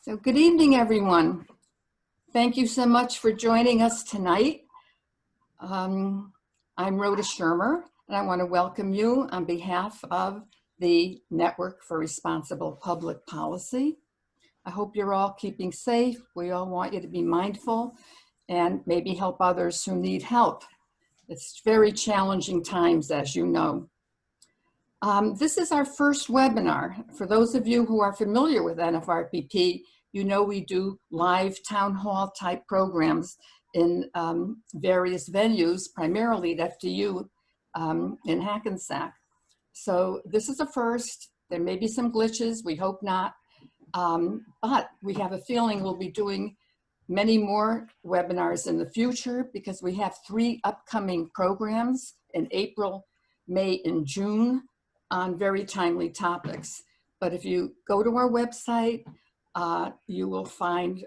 So good evening, everyone. Thank you so much for joining us tonight. I'm Rhoda Shermer, and I want to welcome you on behalf of the Network for Responsible Public Policy. I hope you're all keeping safe. We all want you to be mindful and maybe help others who need help. It's very challenging times, as you know. This is our first webinar. For those of you who are familiar with NFRPP, you know we do live town hall type programs in various venues, primarily at FDU in Hackensack. So this is a first. There may be some glitches, we hope not, but we have a feeling we'll be doing many more webinars in the future because we have 3 upcoming programs in April, May, and June on very timely topics. But if you go to our website, you will find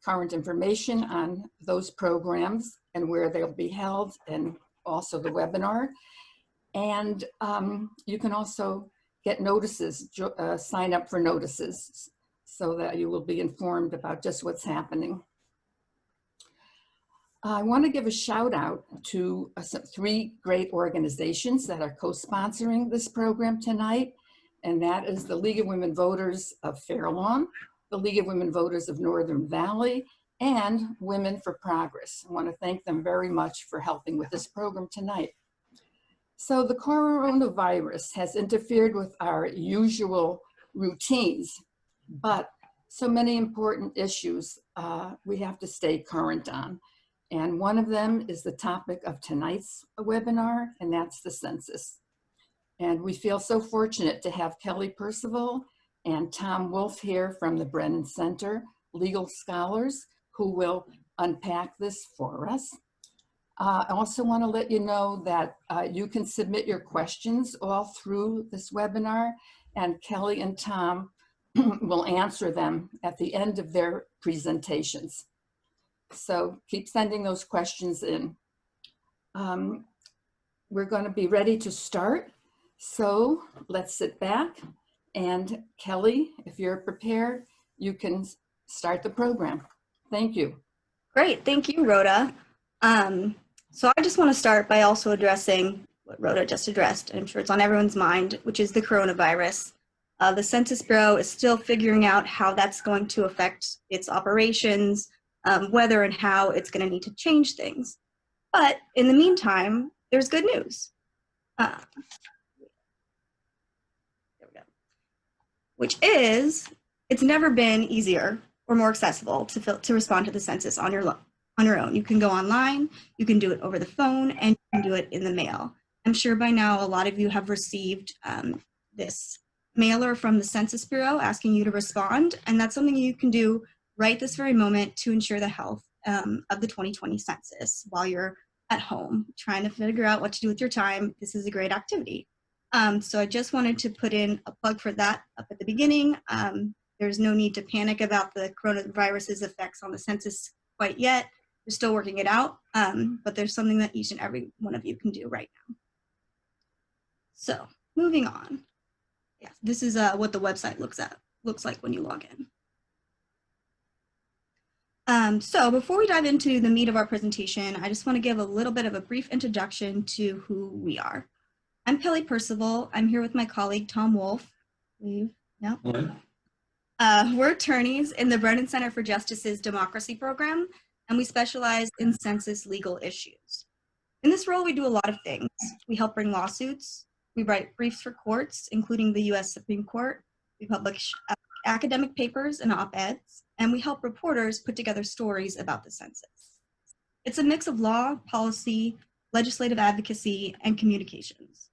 current information on those programs and where they'll be held, and also the webinar. And you can also get notices, sign up for notices so that you will be informed about just what's happening. I want to give a shout out to 3 great organizations that are co-sponsoring this program tonight, and that is the League of Women Voters of Fair Lawn, the League of Women Voters of Northern Valley, and Women for Progress. I want to thank them very much for helping with this program tonight. So the coronavirus has interfered with our usual routines, but so many important issues we have to stay current on. And one of them is the topic of tonight's webinar, and that's the census. And we feel so fortunate to have Kelly Percival and Tom Wolf here from the Brennan Center, legal scholars who will unpack this for us. I also want to let you know that you can submit your questions all through this webinar, and Kelly and Tom will answer them at the end of their presentations. So keep sending those questions in. We're going to be ready to start. So let's sit back, and Kelly, if you're prepared, you can start the program. Thank you. Great, thank you, Rhoda. So I just want to start by also addressing what Rhoda just addressed, and I'm sure it's on everyone's mind, which is the coronavirus. The Census Bureau is still figuring out how that's going to affect its operations, whether and how it's going to need to change things. But in the meantime, there's good news. There we go. Which is, it's never been easier or more accessible to respond to the census on your own. You can go online, you can do it over the phone, and you can do it in the mail. I'm sure by now a lot of you have received this mailer from the Census Bureau asking you to respond, and that's something you can do right this very moment to ensure the health of the 2020 census while you're at home trying to figure out what to do with your time. This is a great activity. So I just wanted to put in a plug for that up at the beginning. There's no need to panic about the coronavirus's effects on the census quite yet. We're still working it out, but there's something that each and every one of you can do right now. So moving on. Yeah, this is what the website looks like when you log in. So before we dive into the meat of our presentation, I just want to give a little bit of a brief introduction to who we are. I'm Kelly Percival. I'm here with my colleague, Tom Wolf. Yeah. We're attorneys in the Brennan Center for Justice's Democracy Program, and we specialize in census legal issues. In this role, we do a lot of things. We help bring lawsuits. We write briefs for courts, including the US Supreme Court. We publish academic papers and op-eds, and we help reporters put together stories about the census. It's a mix of law, policy, legislative advocacy, and communications.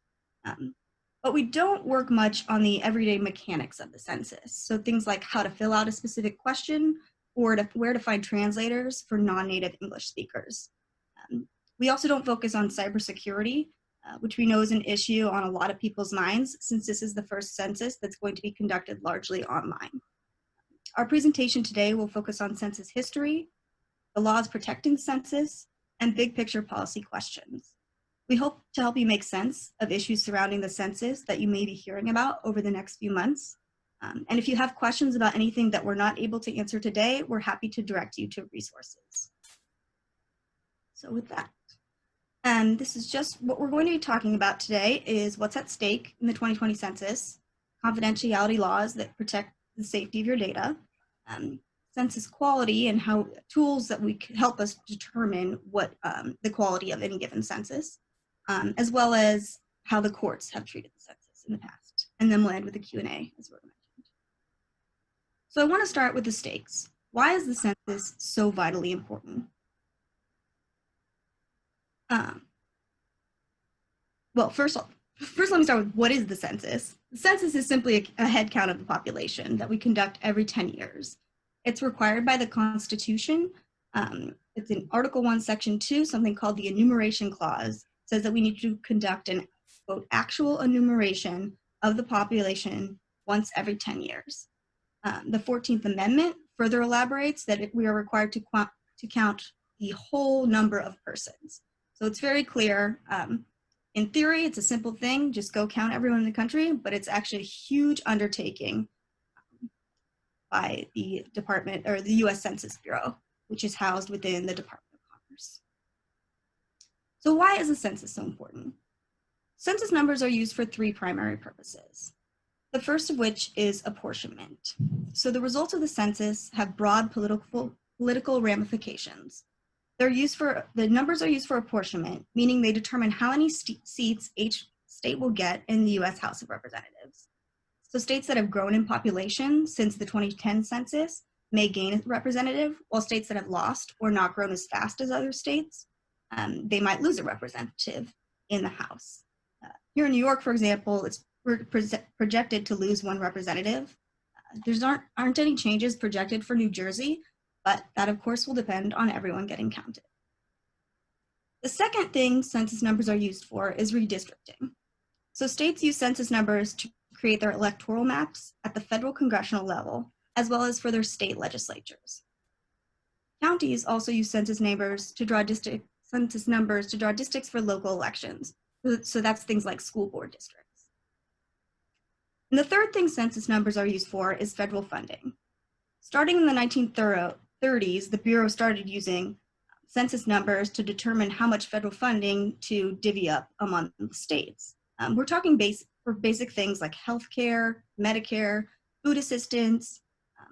But we don't work much on the everyday mechanics of the census. So things like how to fill out a specific question or where to find translators for non-native English speakers. We also don't focus on cybersecurity, which we know is an issue on a lot of people's minds since this is the first census that's going to be conducted largely online. Our presentation today will focus on census history, the laws protecting the census, and big picture policy questions. We hope to help you make sense of issues surrounding the census that you may be hearing about over the next few months. And if you have questions about anything that we're not able to answer today, we're happy to direct you to resources. So with that, this is just what we're going to be talking about today is what's at stake in the 2020 census, confidentiality laws that protect the safety of your data, census quality and how tools that we can help us determine what the quality of any given census, as well as how the courts have treated the census in the past, and then we'll end with a Q&A as Rhoda mentioned. So I want to start with the stakes. Why is the census so vitally important? Well, first let me start with what is the census? The census is simply a head count of the population that we conduct every 10 years. It's required by the Constitution. It's in Article 1, Section 2, something called the enumeration clause, says that we need to conduct an, quote, actual enumeration of the population once every 10 years. The 14th Amendment further elaborates that we are required to count the whole number of persons. So it's very clear. In theory, it's a simple thing, just go count everyone in the country, but it's actually a huge undertaking by the Department or the US Census Bureau, which is housed within the Department of Commerce. So why is the census so important? Census numbers are used for three primary purposes. The first of which is apportionment. So the results of the census have broad political ramifications. The numbers are used for apportionment, meaning they determine how many seats each state will get in the US House of Representatives. So states that have grown in population since the 2010 census may gain a representative, while states that have lost or not grown as fast as other states, they might lose a representative in the House. Here in New York, for example, we're projected to lose one representative. There aren't any changes projected for New Jersey, but that of course will depend on everyone getting counted. The second thing census numbers are used for is redistricting. So states use census numbers to create their electoral maps at the federal congressional level, as well as for their state legislatures. Counties also use census numbers to draw districts for local elections. So that's things like school board districts. And the third thing census numbers are used for is federal funding. Starting in the 1930s, the Bureau started using census numbers to determine how much federal funding to divvy up among the states. We're talking for basic things like healthcare, Medicare, food assistance,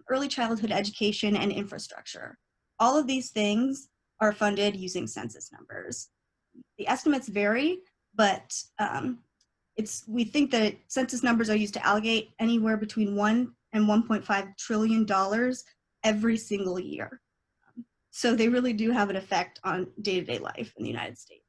early childhood education, and infrastructure. All of these things are funded using census numbers. The estimates vary, but we think that census numbers are used to allocate anywhere between $1 and $1.5 trillion every single year. So they really do have an effect on day-to-day life in the United States.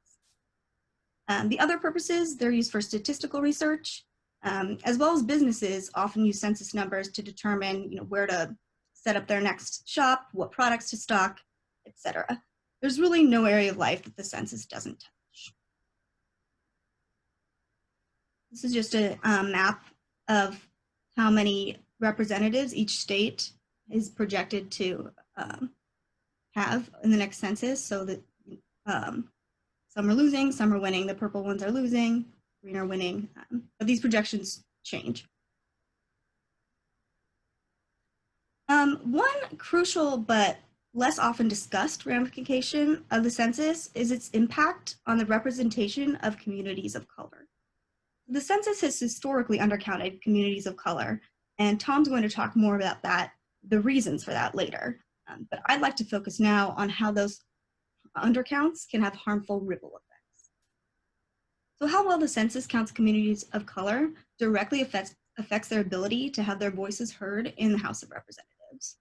The other purposes, they're used for statistical research, as well as businesses often use census numbers to determine where to set up their next shop, what products to stock, etc. There's really no area of life that the census doesn't touch. This is just a map of how many representatives each state is projected to have in the next census, so that some are losing, some are winning. The purple ones are losing, green are winning, but these projections change. One crucial but less often discussed ramification of the census is its impact on the representation of communities of color. The census has historically undercounted communities of color, and Tom's going to talk more about that, the reasons for that later. But I'd like to focus now on how those undercounts can have harmful ripple effects. So how well the census counts communities of color directly affects their ability to have their voices heard in the House of Representatives.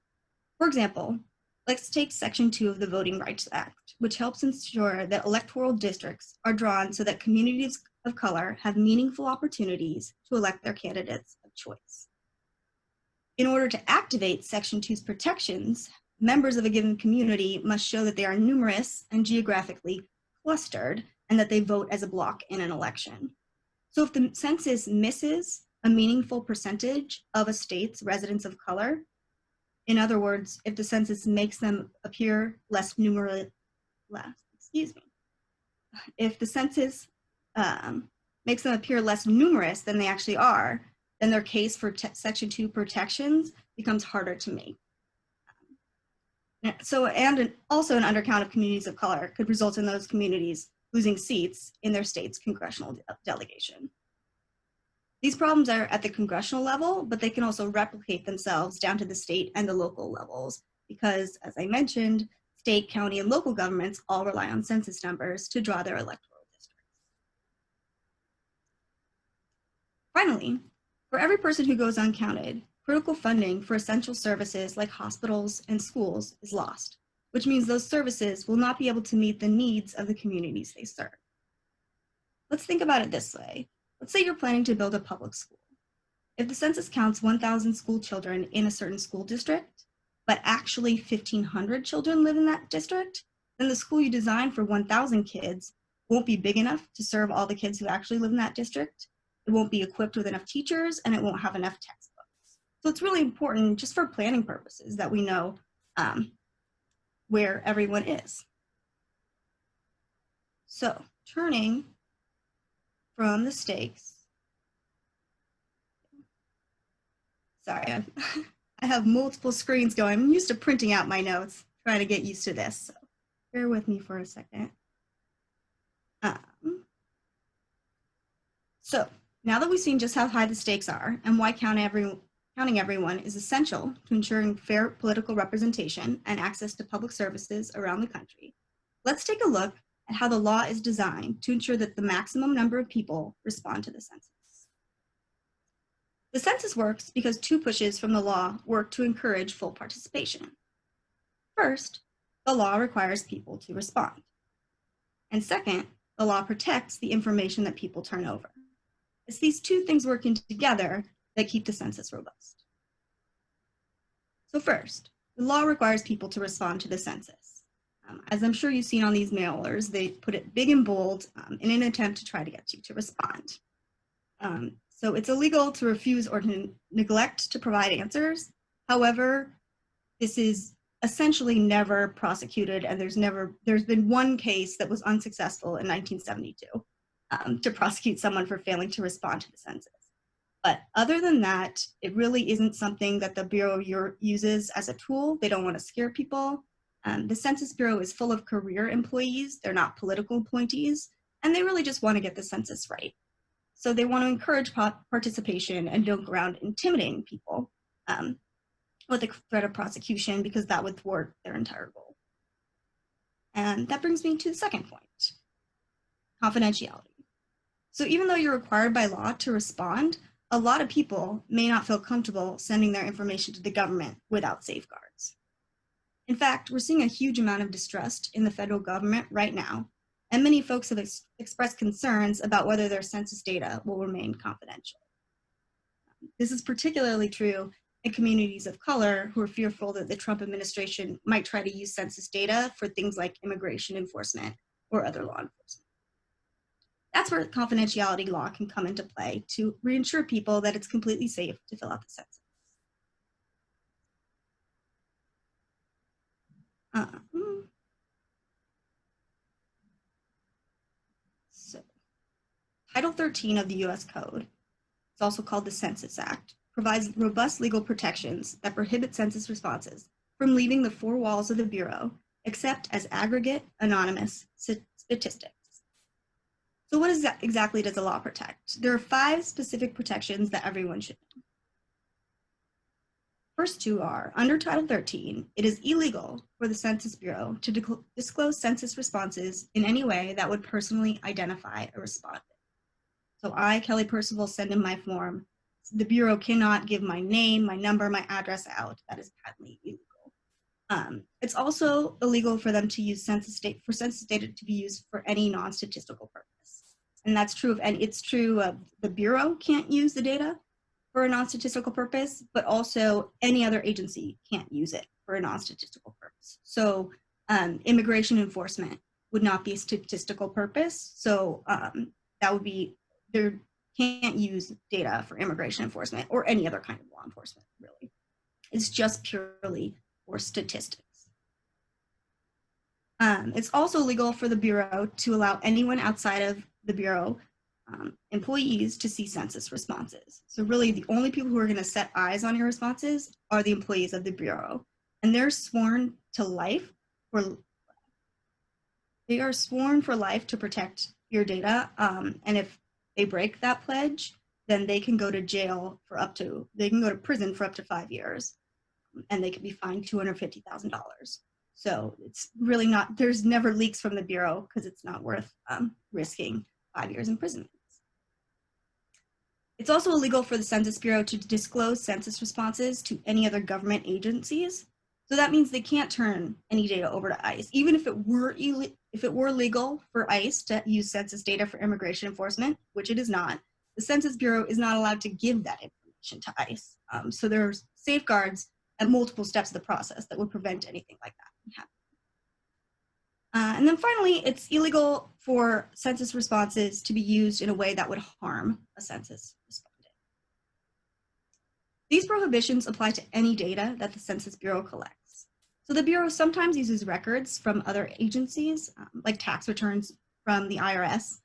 For example, let's take Section 2 of the Voting Rights Act, which helps ensure that electoral districts are drawn so that communities of color have meaningful opportunities to elect their candidates of choice. In order to activate Section 2's protections, members of a given community must show that they are numerous and geographically clustered and that they vote as a block in an election. So if the census misses a meaningful percentage of a state's residents of color, in other words, if the census makes them appear less numerous, if the census makes them appear less numerous than they actually are, then their case for Section 2 protections becomes harder to make. So, also an undercount of communities of color could result in those communities losing seats in their state's congressional delegation. These problems are at the congressional level, but they can also replicate themselves down to the state and the local levels because, as I mentioned, state, county, and local governments all rely on census numbers to draw their electoral districts. Finally, for every person who goes uncounted, critical funding for essential services like hospitals and schools is lost, which means those services will not be able to meet the needs of the communities they serve. Let's think about it this way. Let's say you're planning to build a public school. If the census counts 1,000 school children in a certain school district, but actually 1,500 children live in that district, then the school you design for 1,000 kids won't be big enough to serve all the kids who actually live in that district. It won't be equipped with enough teachers, and it won't have enough textbooks. So it's really important, just for planning purposes, that we know where everyone is. So turning from the stakes, sorry, I have multiple screens going. I'm used to printing out my notes, trying to get used to this. So bear with me for a second. So now that we've seen just how high the stakes are and why counting everyone is essential to ensuring fair political representation and access to public services around the country, let's take a look at how the law is designed to ensure that the maximum number of people respond to the census. The census works because two pushes from the law work to encourage full participation. First, the law requires people to respond. And second, the law protects the information that people turn over. It's these two things working together that keep the census robust. So first, the law requires people to respond to the census. As I'm sure you've seen on these mailers, they put it big and bold in an attempt to try to get you to respond. So it's illegal to refuse or to neglect to provide answers. However, this is essentially never prosecuted, and there's been one case that was unsuccessful in 1972 to prosecute someone for failing to respond to the census. But other than that, it really isn't something that the Bureau uses as a tool. They don't want to scare people. The Census Bureau is full of career employees. They're not political appointees, and they really just want to get the census right. So they want to encourage participation and don't go around intimidating people with the threat of prosecution, because that would thwart their entire goal. And that brings me to the second point, confidentiality. So even though you're required by law to respond, a lot of people may not feel comfortable sending their information to the government without safeguards. In fact, we're seeing a huge amount of distrust in the federal government right now, and many folks have expressed concerns about whether their census data will remain confidential. This is particularly true in communities of color who are fearful that the Trump administration might try to use census data for things like immigration enforcement or other law enforcement. That's where confidentiality law can come into play to reassure people that it's completely safe to fill out the census. So, Title 13 of the U.S. Code, it's also called the Census Act, provides robust legal protections that prohibit census responses from leaving the four walls of the Bureau, except as aggregate, anonymous statistics. So what exactly does the law protect? There are 5 specific protections that everyone should know. First two are, under Title 13, it is illegal for the Census Bureau to disclose census responses in any way that would personally identify a respondent. So I, Kelly Percival, send in my form. The Bureau cannot give my name, my number, my address out. That is patently illegal. It's also illegal for them to use census data to be used for any non-statistical purpose. And that's true the Bureau can't use the data for a non-statistical purpose, but also any other agency can't use it for a non-statistical purpose. So immigration enforcement would not be a statistical purpose. So that would be, they can't use data for immigration enforcement or any other kind of law enforcement, really. It's just purely for statistics. It's also legal for the Bureau to allow anyone outside of the Bureau employees to see census responses. So really the only people who are going to set eyes on your responses are the employees of the Bureau. And they're sworn to life for protect your data. And if they break that pledge, then they can go to prison for up to 5 years, and they can be fined $250,000. So it's really not, there's never leaks from the Bureau because it's not worth risking 5 years imprisonment. It's also illegal for the Census Bureau to disclose census responses to any other government agencies. So that means they can't turn any data over to ICE. Even if it were legal for ICE to use census data for immigration enforcement, which it is not, the Census Bureau is not allowed to give that information to ICE. So there's safeguards at multiple steps of the process that would prevent anything like that from happening. And then finally, it's illegal for census responses to be used in a way that would harm a census respondent. These prohibitions apply to any data that the Census Bureau collects. So the Bureau sometimes uses records from other agencies, like tax returns from the IRS,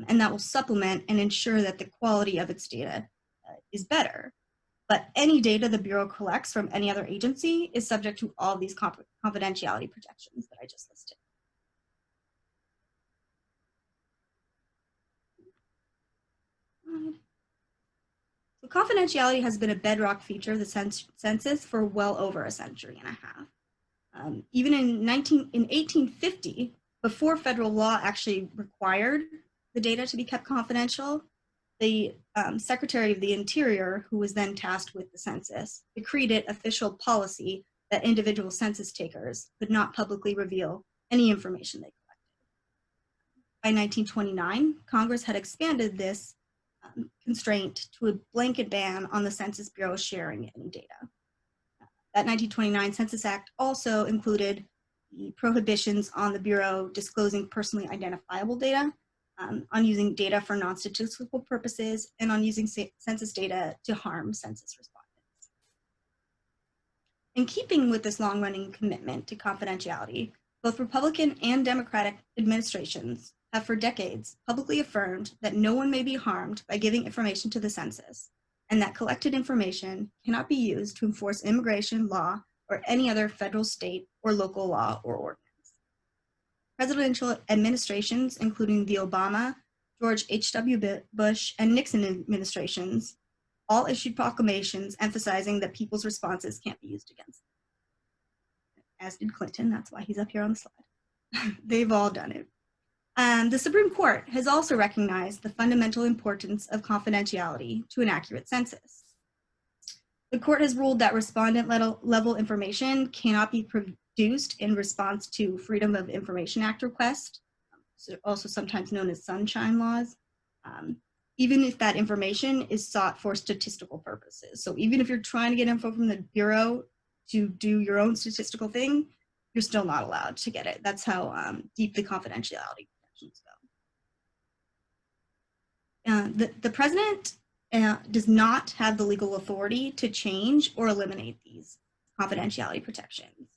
and that will supplement and ensure that the quality of its data is better. But any data the Bureau collects from any other agency is subject to all these confidentiality protections that I just listed. So confidentiality has been a bedrock feature of the census for well over a century and a half. Even in 1850, before federal law actually required the data to be kept confidential, the Secretary of the Interior, who was then tasked with the census, decreed it official policy that individual census takers could not publicly reveal any information they collected. By 1929, Congress had expanded this constraint to a blanket ban on the Census Bureau sharing any data. That 1929 Census Act also included the prohibitions on the Bureau disclosing personally identifiable data, on using data for non-statistical purposes, and on using census data to harm census respondents. In keeping with this long-running commitment to confidentiality, both Republican and Democratic administrations have for decades publicly affirmed that no one may be harmed by giving information to the census, and that collected information cannot be used to enforce immigration law or any other federal, state, or local law or ordinance. Presidential administrations, including the Obama, George H.W. Bush, and Nixon administrations, all issued proclamations emphasizing that people's responses can't be used against them. As did Clinton, that's why he's up here on the slide. They've all done it. The Supreme Court has also recognized the fundamental importance of confidentiality to an accurate census. The court has ruled that respondent level information cannot be produced in response to Freedom of Information Act requests, also sometimes known as sunshine laws, even if that information is sought for statistical purposes. So even if you're trying to get info from the Bureau to do your own statistical thing, you're still not allowed to get it. That's how deep the confidentiality protections go. The president does not have the legal authority to change or eliminate these confidentiality protections,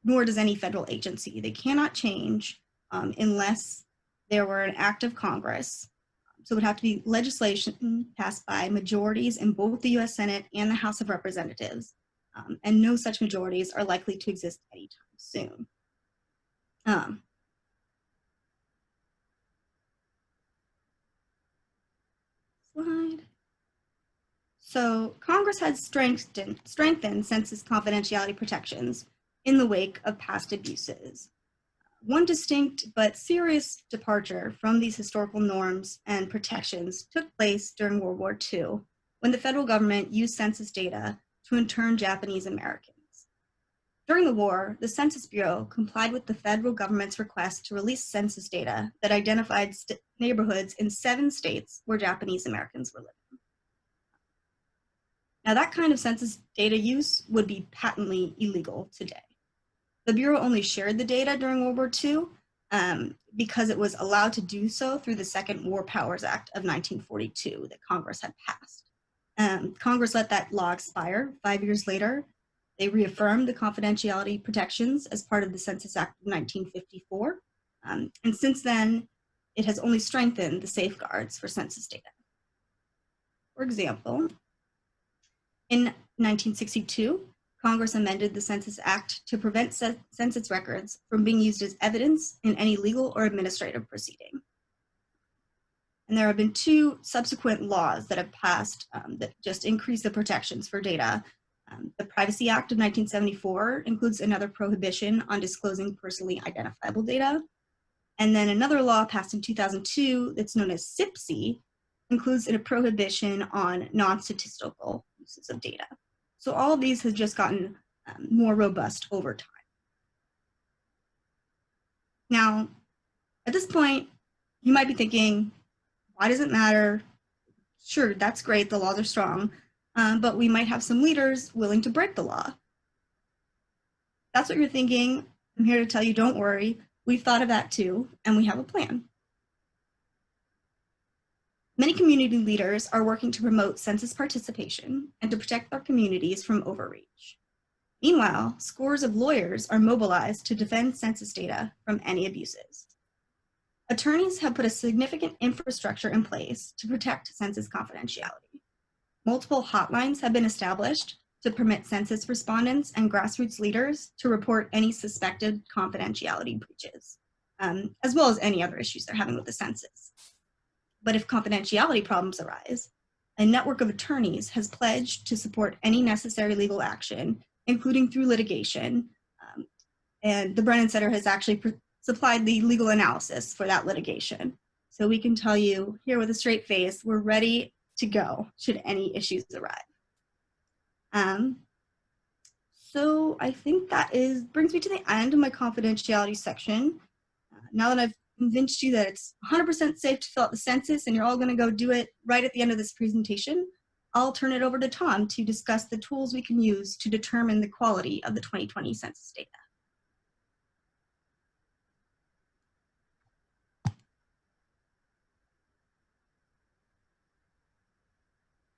nor does any federal agency. They cannot change unless there were an act of Congress. So it would have to be legislation passed by majorities in both the US Senate and the House of Representatives. And no such majorities are likely to exist anytime soon. Slide. So Congress has strengthened census confidentiality protections in the wake of past abuses. One distinct but serious departure from these historical norms and protections took place during World War II, when the federal government used census data to intern Japanese Americans. During the war, the Census Bureau complied with the federal government's request to release census data that identified neighborhoods in 7 states where Japanese Americans were living. Now, that kind of census data use would be patently illegal today. The Bureau only shared the data during World War II because it was allowed to do so through the Second War Powers Act of 1942 that Congress had passed. Congress let that law expire 5 years later. They reaffirmed the confidentiality protections as part of the Census Act of 1954. And since then, it has only strengthened the safeguards for census data. For example, in 1962, Congress amended the Census Act to prevent census records from being used as evidence in any legal or administrative proceeding. And there have been 2 subsequent laws that have passed that just increase the protections for data. The Privacy Act of 1974 includes another prohibition on disclosing personally identifiable data. And then another law passed in 2002 that's known as CIPC includes a prohibition on non-statistical uses of data. So all of these has just gotten more robust over time. Now, at this point, you might be thinking, why does it matter? Sure, that's great, the laws are strong, but we might have some leaders willing to break the law. That's what you're thinking. I'm here to tell you, don't worry. We've thought of that too, and we have a plan. Many community leaders are working to promote census participation and to protect their communities from overreach. Meanwhile, scores of lawyers are mobilized to defend census data from any abuses. Attorneys have put a significant infrastructure in place to protect census confidentiality. Multiple hotlines have been established to permit census respondents and grassroots leaders to report any suspected confidentiality breaches, as well as any other issues they're having with the census. But if confidentiality problems arise, a network of attorneys has pledged to support any necessary legal action, including through litigation, and the Brennan Center has actually supplied the legal analysis for that litigation. So we can tell you here with a straight face, we're ready to go should any issues arise. So I think that brings me to the end of my confidentiality section. Now that I've convinced you that it's 100% safe to fill out the census and you're all going to go do it right at the end of this presentation, I'll turn it over to Tom to discuss the tools we can use to determine the quality of the 2020 census data.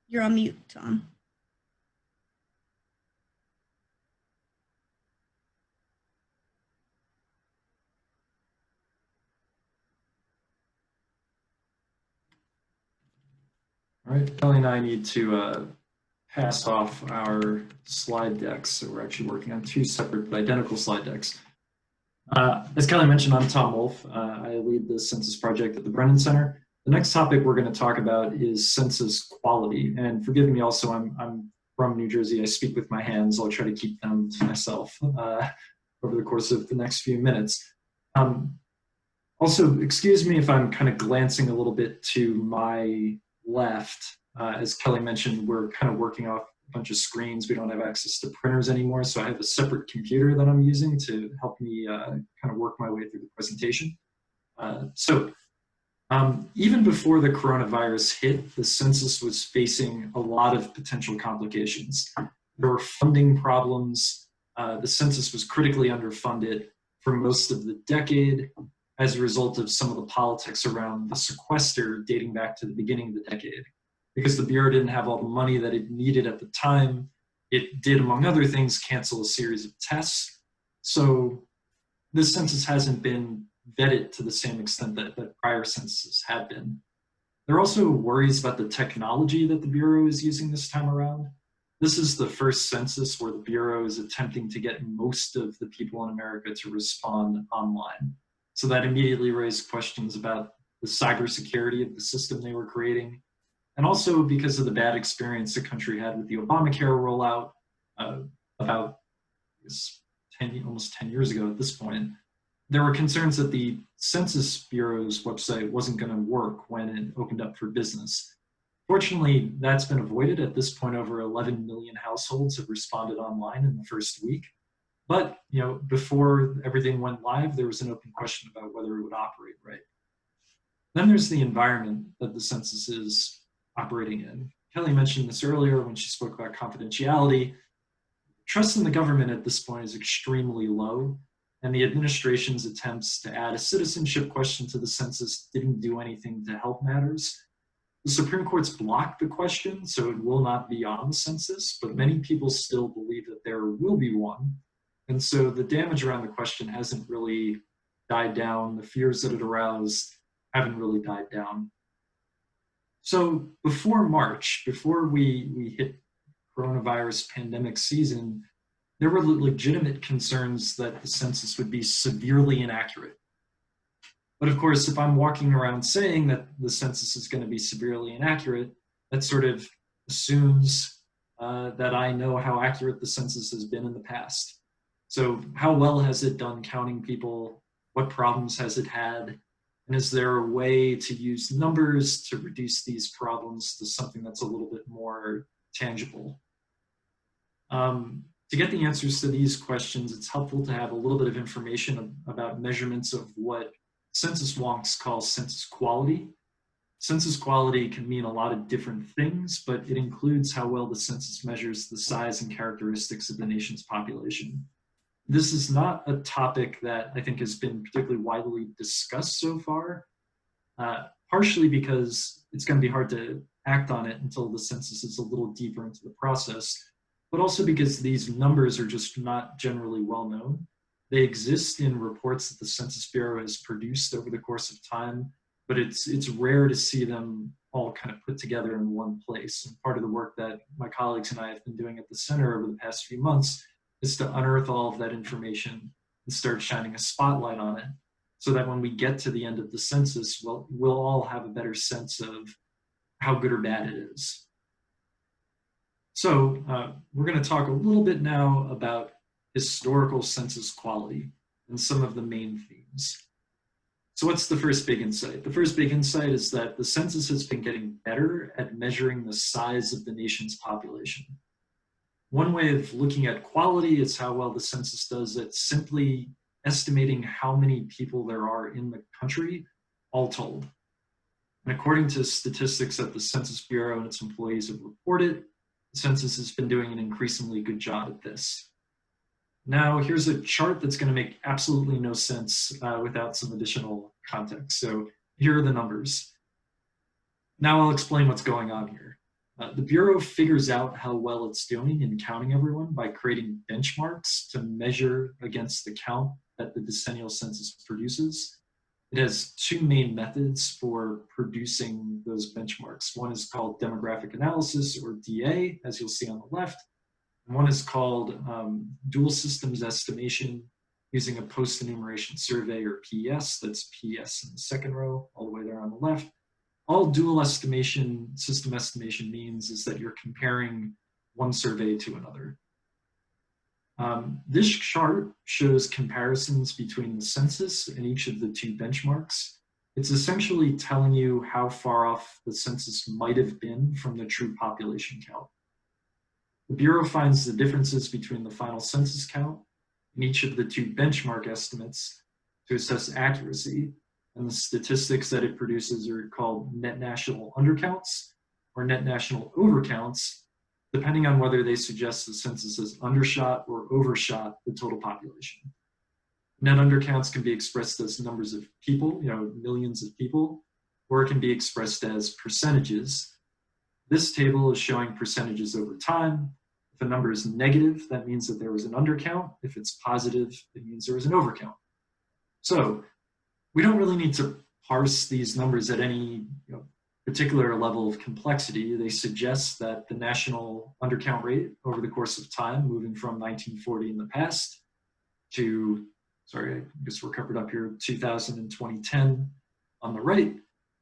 You're on mute, Tom. All right, Kelly and I need to pass off our slide decks. So we're actually working on 2 separate but identical slide decks. As Kelly mentioned, I'm Tom Wolf. I lead the census project at the Brennan Center. The next topic we're going to talk about is census quality. And forgive me also, I'm from New Jersey. I speak with my hands. I'll try to keep them to myself over the course of the next few minutes. Also, excuse me if I'm kind of glancing a little bit to my left. As Kelly mentioned, we're kind of working off a bunch of screens. We don't have access to printers anymore, so I have a separate computer that I'm using to help me kind of work my way through the presentation. Even before the coronavirus hit, the census was facing a lot of potential complications. There were funding problems. The census was critically underfunded for most of the decade as a result of some of the politics around the sequester dating back to the beginning of the decade. Because the Bureau didn't have all the money that it needed at the time, it did, among other things, cancel a series of tests. So this census hasn't been vetted to the same extent that prior censuses had been. There are also worries about the technology that the Bureau is using this time around. This is the first census where the Bureau is attempting to get most of the people in America to respond online. So that immediately raised questions about the cybersecurity of the system they were creating. And also because of the bad experience the country had with the Obamacare rollout about almost 10 years ago at this point, there were concerns that the Census Bureau's website wasn't going to work when it opened up for business. Fortunately, that's been avoided. At this point, over 11 million households have responded online in the first week. But before everything went live, there was an open question about whether it would operate right. Then there's the environment that the census is operating in. Kelly mentioned this earlier when she spoke about confidentiality. Trust in the government at this point is extremely low, and the administration's attempts to add a citizenship question to the census didn't do anything to help matters. The Supreme Court's blocked the question, so it will not be on the census, but many people still believe that there will be one. And so the damage around the question hasn't really died down. The fears that it aroused haven't really died down. So before March, before we hit coronavirus pandemic season, there were legitimate concerns that the census would be severely inaccurate. But of course, if I'm walking around saying that the census is going to be severely inaccurate, that sort of assumes that I know how accurate the census has been in the past. So how well has it done counting people? What problems has it had? And is there a way to use numbers to reduce these problems to something that's a little bit more tangible? To get the answers to these questions, it's helpful to have a little bit of information about measurements of what census wonks call census quality. Census quality can mean a lot of different things, but it includes how well the census measures the size and characteristics of the nation's population. This is not a topic that I think has been particularly widely discussed so far, partially because it's going to be hard to act on it until the census is a little deeper into the process, but also because these numbers are just not generally well known. They exist in reports that the Census Bureau has produced over the course of time, but it's rare to see them all kind of put together in one place. And part of the work that my colleagues and I have been doing at the center over the past few months is to unearth all of that information and start shining a spotlight on it, so that when we get to the end of the census, we'll all have a better sense of how good or bad it is. So we're going to talk a little bit now about historical census quality and some of the main themes. So what's the first big insight? The first big insight is that the census has been getting better at measuring the size of the nation's population. One way of looking at quality is how well the census does at simply estimating how many people there are in the country, all told. And according to statistics that the Census Bureau and its employees have reported, the census has been doing an increasingly good job at this. Now, here's a chart that's going to make absolutely no sense without some additional context. So here are the numbers. Now I'll explain what's going on here. The Bureau figures out how well it's doing in counting everyone by creating benchmarks to measure against the count that the decennial census produces. It has two main methods for producing those benchmarks. One is called demographic analysis, or DA, as you'll see on the left. And one is called dual systems estimation using a post-enumeration survey, or PES. That's PES in the second row, all the way there on the left. All dual system estimation means is that you're comparing one survey to another. This chart shows comparisons between the census and each of the two benchmarks. It's essentially telling you how far off the census might have been from the true population count. The Bureau finds the differences between the final census count and each of the two benchmark estimates to assess accuracy, and the statistics that it produces are called net national undercounts or net national overcounts, depending on whether they suggest the census has undershot or overshot the total population. Net undercounts can be expressed as numbers of people, millions of people, or it can be expressed as percentages. This table is showing percentages over time. If a number is negative, that means that there was an undercount. If it's positive, it means there was an overcount. So we don't really need to parse these numbers at any particular level of complexity. They suggest that the national undercount rate over the course of time, moving from 1940 in the past to, I guess we're covered up here, 2000 and 2010 on the right,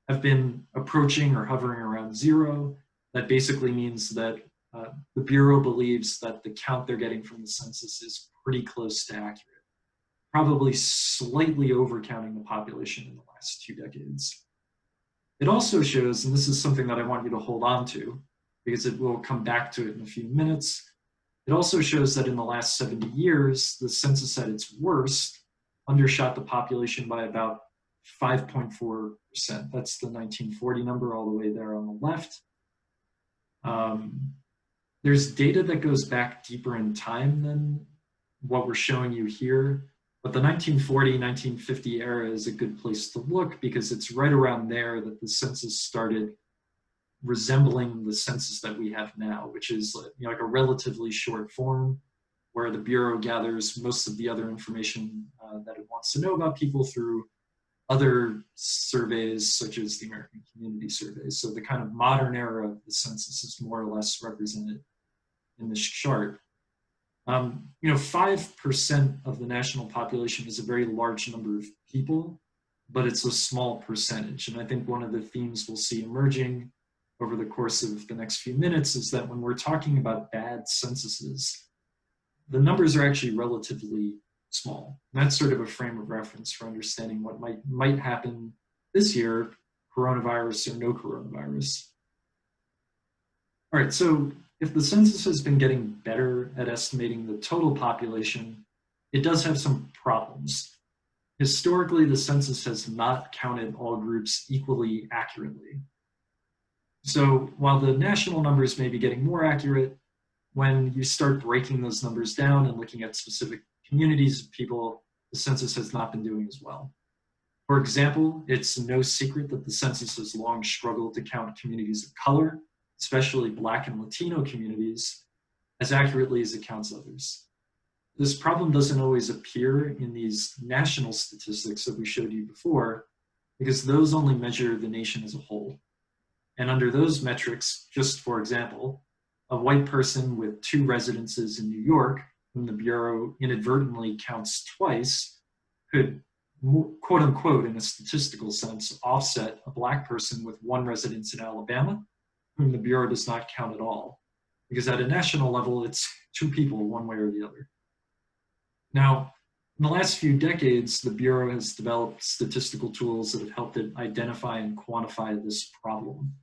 have been approaching or hovering around zero. That basically means that the Bureau believes that the count they're getting from the census is pretty close to accurate, probably slightly overcounting the population in the last 2 decades. It also shows, and this is something that I want you to hold on to, because it will come back to it in a few minutes. It also shows that in the last 70 years, the census at its worst undershot the population by about 5.4%. That's the 1940 number all the way there on the left. There's data that goes back deeper in time than what we're showing you here. But the 1940, 1950 era is a good place to look because it's right around there that the census started resembling the census that we have now, which is like a relatively short form where the Bureau gathers most of the other information that it wants to know about people through other surveys such as the American Community Survey. So the kind of modern era of the census is more or less represented in this chart. 5% of the national population is a very large number of people, but it's a small percentage. And I think one of the themes we'll see emerging over the course of the next few minutes is that when we're talking about bad censuses, the numbers are actually relatively small. And that's sort of a frame of reference for understanding what might happen this year, coronavirus or no coronavirus. All right, so if the census has been getting better at estimating the total population, it does have some problems. Historically, the census has not counted all groups equally accurately. So while the national numbers may be getting more accurate, when you start breaking those numbers down and looking at specific communities of people, the census has not been doing as well. For example, it's no secret that the census has long struggled to count communities of color, especially Black and Latino communities, as accurately as it counts others. This problem doesn't always appear in these national statistics that we showed you before, because those only measure the nation as a whole. And under those metrics, just for example, a white person with 2 residences in New York, whom the Bureau inadvertently counts twice, could, quote unquote, in a statistical sense, offset a Black person with 1 residence in Alabama, whom the Bureau does not count at all. Because at a national level, it's 2 people, one way or the other. Now, in the last few decades, the Bureau has developed statistical tools that have helped it identify and quantify this problem.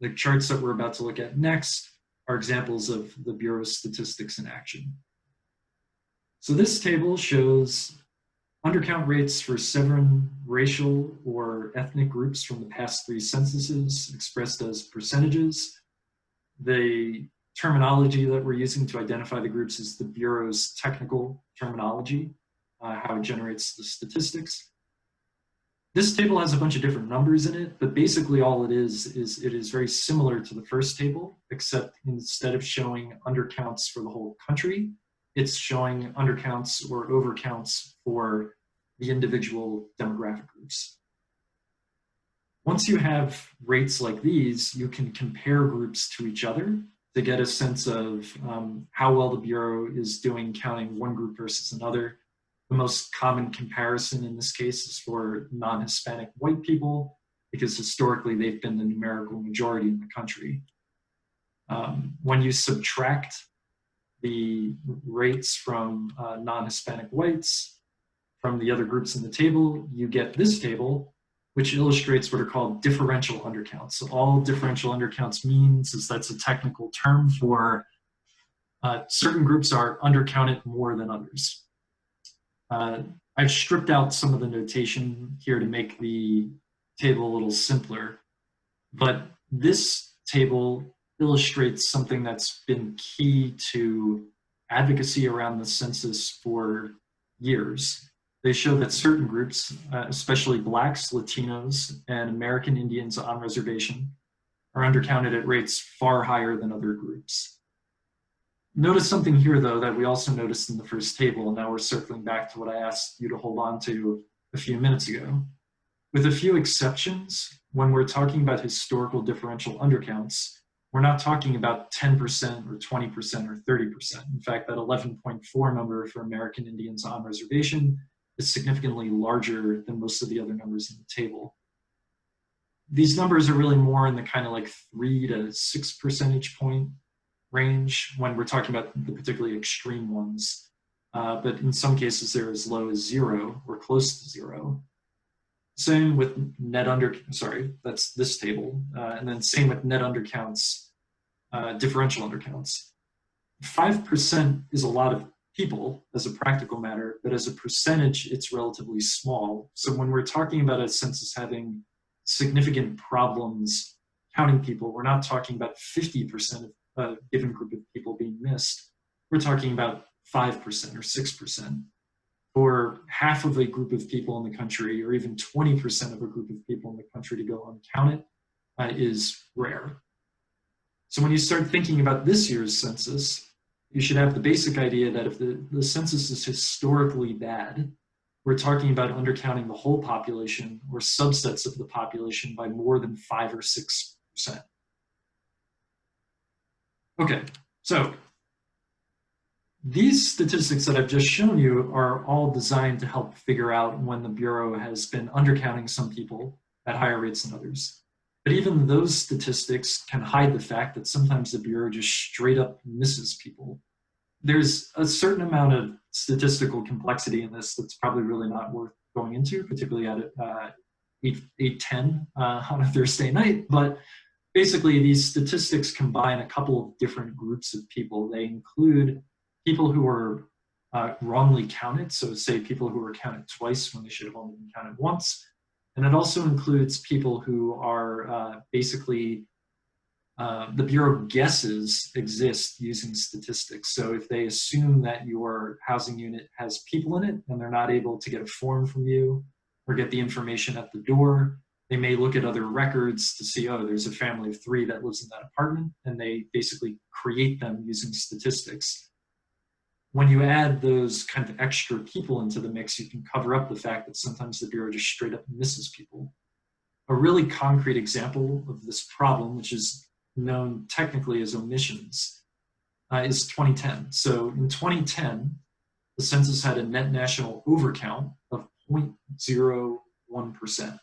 The charts that we're about to look at next are examples of the Bureau's statistics in action. So this table shows undercount rates for 7 racial or ethnic groups from the past 3 censuses expressed as percentages. The terminology that we're using to identify the groups is the Bureau's technical terminology, how it generates the statistics. This table has a bunch of different numbers in it, but basically all it is it is very similar to the first table, except instead of showing undercounts for the whole country, it's showing undercounts or overcounts for the individual demographic groups. Once you have rates like these, you can compare groups to each other to get a sense of how well the Bureau is doing counting one group versus another. The most common comparison in this case is for non-Hispanic white people, because historically they've been the numerical majority in the country. When you subtract the rates from non-Hispanic whites from the other groups in the table, you get this table, which illustrates what are called differential undercounts. So all differential undercounts means is that's a technical term for certain groups are undercounted more than others. I've stripped out some of the notation here to make the table a little simpler, but this table illustrates something that's been key to advocacy around the census for years. They show that certain groups, especially Blacks, Latinos, and American Indians on reservation, are undercounted at rates far higher than other groups. Notice something here, though, that we also noticed in the first table, and now we're circling back to what I asked you to hold on to a few minutes ago. With a few exceptions, when we're talking about historical differential undercounts, we're not talking about 10% or 20% or 30%. In fact, that 11.4 number for American Indians on reservation is significantly larger than most of the other numbers in the table. These numbers are really more in the kind of like 3 to 6 percentage point range when we're talking about the particularly extreme ones. But in some cases, they're as low as 0 or close to 0. Same with net that's this table. And then same with net undercounts, differential undercounts. 5% is a lot of people as a practical matter, but as a percentage, it's relatively small. So when we're talking about a census having significant problems counting people, we're not talking about 50% of a given group of people being missed. We're talking about 5% or 6%. For half of a group of people in the country, or even 20% of a group of people in the country to go uncounted is rare. So when you start thinking about this year's census, you should have the basic idea that if the census is historically bad, we're talking about undercounting the whole population or subsets of the population by more than 5 or 6%. Okay, so these statistics that I've just shown you are all designed to help figure out when the Bureau has been undercounting some people at higher rates than others. But even those statistics can hide the fact that sometimes the Bureau just straight up misses people. There's a certain amount of statistical complexity in this that's probably really not worth going into, particularly at 8:10 on a Thursday night. But basically, these statistics combine a couple of different groups of people. They include people who are wrongly counted, so say people who were counted twice when they should have only been counted once. And it also includes people who are basically, the Bureau guesses exist using statistics. So if they assume that your housing unit has people in it and they're not able to get a form from you or get the information at the door, they may look at other records to see, oh, there's a family of 3 that lives in that apartment, and they basically create them using statistics. When you add those kind of extra people into the mix, you can cover up the fact that sometimes the Bureau just straight up misses people. A really concrete example of this problem, which is known technically as omissions, is 2010. So in 2010, the census had a net national overcount of 0.01%.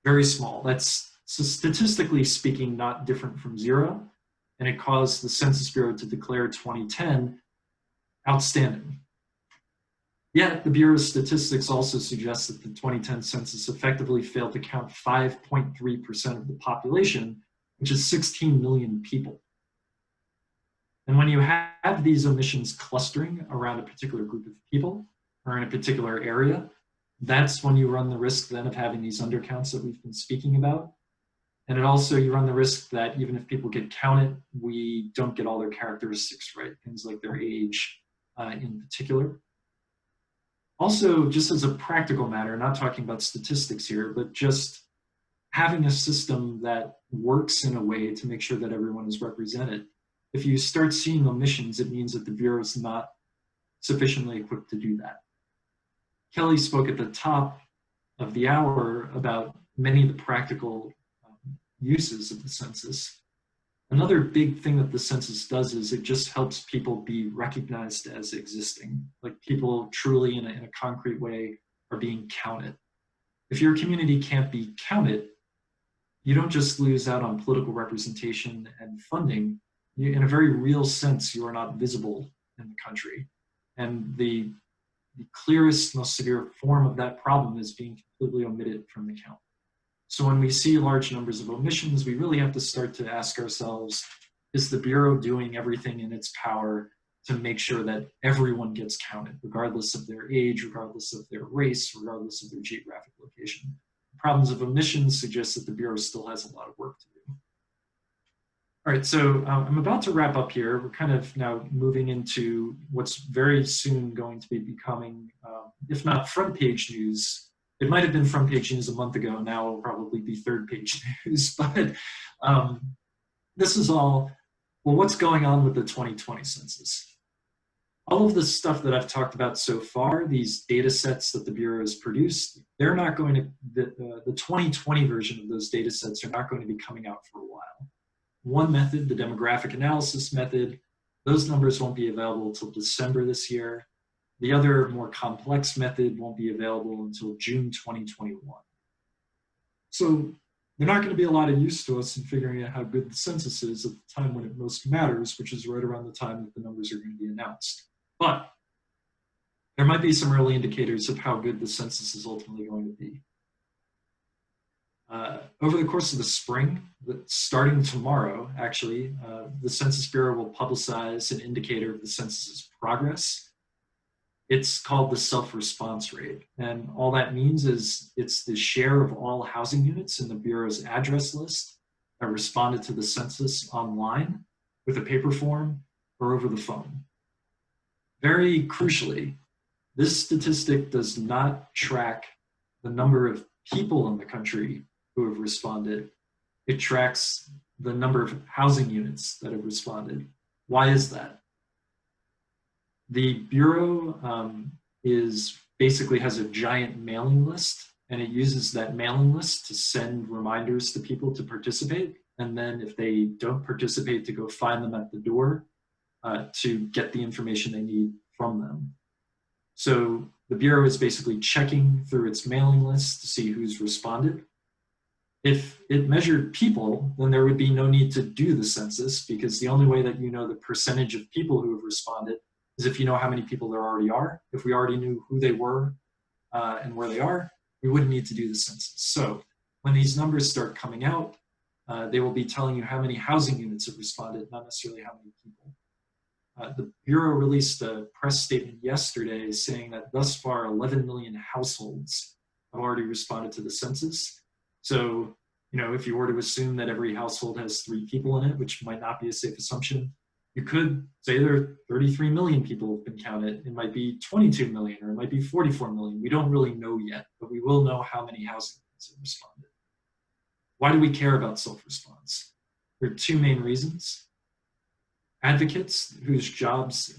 Very small. That's, so statistically speaking, not different from 0. And it caused the Census Bureau to declare 2010 outstanding. Yet the Bureau's statistics also suggest that the 2010 census effectively failed to count 5.3% of the population, which is 16 million people. And when you have these omissions clustering around a particular group of people or in a particular area, that's when you run the risk then of having these undercounts that we've been speaking about. And it also, you run the risk that even if people get counted, we don't get all their characteristics right, things like their age in particular. Also, just as a practical matter, not talking about statistics here, but just having a system that works in a way to make sure that everyone is represented. If you start seeing omissions, it means that the Bureau is not sufficiently equipped to do that. Kelly spoke at the top of the hour about many of the practical uses of the census. Another big thing that the census does is it just helps people be recognized as existing, like people truly in a concrete way are being counted. If your community can't be counted, you don't just lose out on political representation and funding. You, in a very real sense, you are not visible in the country. And the clearest, most severe form of that problem is being completely omitted from the count. So when we see large numbers of omissions, we really have to start to ask ourselves, is the Bureau doing everything in its power to make sure that everyone gets counted, regardless of their age, regardless of their race, regardless of their geographic location? Problems of omissions suggest that the Bureau still has a lot of work to do. All right, so I'm about to wrap up here. We're kind of now moving into what's very soon going to be becoming, if not front page news. It might have been front page news a month ago. Now it'll probably be third page news. But this is all, well, what's going on with the 2020 census? All of the stuff that I've talked about so far, these data sets that the Bureau has produced, they're not going to, the 2020 version of those data sets are not going to be coming out for a while. One method, the demographic analysis method, those numbers won't be available until December this year. The other more complex method won't be available until June 2021. So they're not going to be a lot of use to us in figuring out how good the census is at the time when it most matters, which is right around the time that the numbers are going to be announced. But there might be some early indicators of how good the census is ultimately going to be. Over the course of the spring, starting tomorrow, actually, the Census Bureau will publicize an indicator of the census's progress. It's called the self-response rate. And all that means is it's the share of all housing units in the Bureau's address list that responded to the census online with a paper form or over the phone. Very crucially, this statistic does not track the number of people in the country who have responded. It tracks the number of housing units that have responded. Why is that? The Bureau is basically has a giant mailing list, and it uses that mailing list to send reminders to people to participate. And then if they don't participate, to go find them at the door to get the information they need from them. So the Bureau is basically checking through its mailing list to see who's responded. If it measured people, then there would be no need to do the census, because the only way that you know the percentage of people who have responded is if you know how many people there already are. If we already knew who they were and where they are, we wouldn't need to do the census. So when these numbers start coming out, they will be telling you how many housing units have responded, not necessarily how many people. The Bureau released a press statement yesterday saying that thus far 11 million households have already responded to the census. So, you know, if you were to assume that every household has 3 people in it, which might not be a safe assumption, you could say there are 33 million people have been counted. It might be 22 million, or it might be 44 million. We don't really know yet, but we will know how many housing units have responded. Why do we care about self-response? There are 2 main reasons. Advocates whose jobs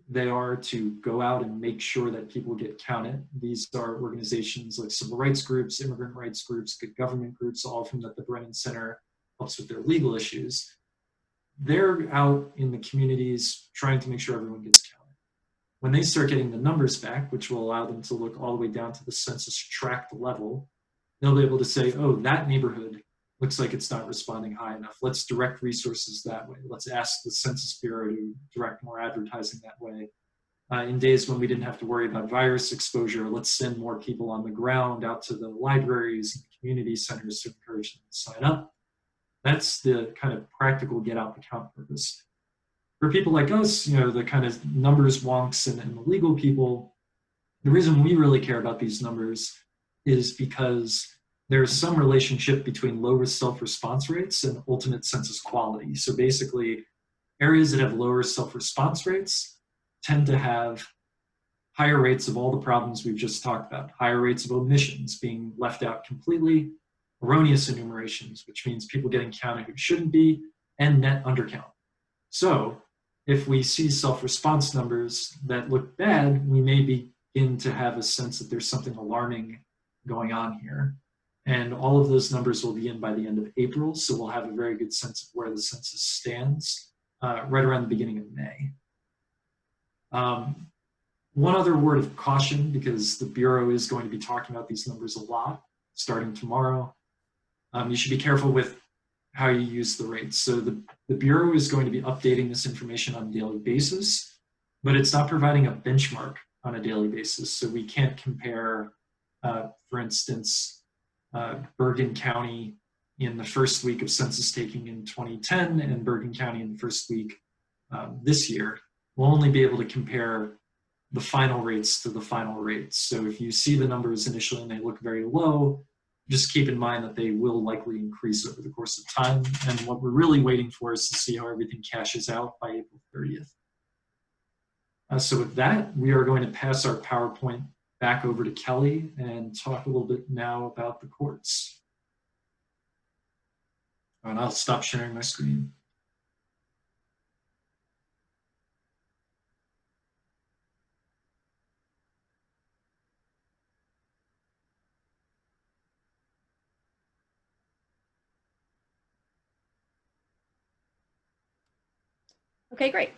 they are to go out and make sure that people get counted. These are organizations like civil rights groups, immigrant rights groups, good government groups, all of whom that the Brennan Center helps with their legal issues. They're out in the communities trying to make sure everyone gets counted. When they start getting the numbers back, which will allow them to look all the way down to the census tract level, they'll be able to say, oh, that neighborhood looks like it's not responding high enough. Let's direct resources that way. Let's ask the Census Bureau to direct more advertising that way. In days when we didn't have to worry about virus exposure, let's send more people on the ground out to the libraries and community centers to encourage them to sign up. That's the kind of practical get out the count purpose. For people like us, you know, the kind of numbers wonks and the legal people, the reason we really care about these numbers is because there's some relationship between lower self-response rates and ultimate census quality. So basically, areas that have lower self-response rates tend to have higher rates of all the problems we've just talked about, higher rates of omissions, being left out completely, erroneous enumerations, which means people getting counted who shouldn't be, and net undercount. So if we see self-response numbers that look bad, we may begin to have a sense that there's something alarming going on here. And all of those numbers will be in by the end of April, so we'll have a very good sense of where the census stands right around the beginning of May. One other word of caution, because the Bureau is going to be talking about these numbers a lot starting tomorrow. You should be careful with how you use the rates. So the Bureau is going to be updating this information on a daily basis, but it's not providing a benchmark on a daily basis. So we can't compare, for instance, Bergen County in the first week of census taking in 2010 and Bergen County in the first week this year. We'll only be able to compare the final rates to the final rates. So if you see the numbers initially and they look very low, just keep in mind that they will likely increase over the course of time. And what we're really waiting for is to see how everything cashes out by April 30th. So with that, we are going to pass our PowerPoint back over to Kelly and talk a little bit now about the courts. And I'll stop sharing my screen. Okay, great.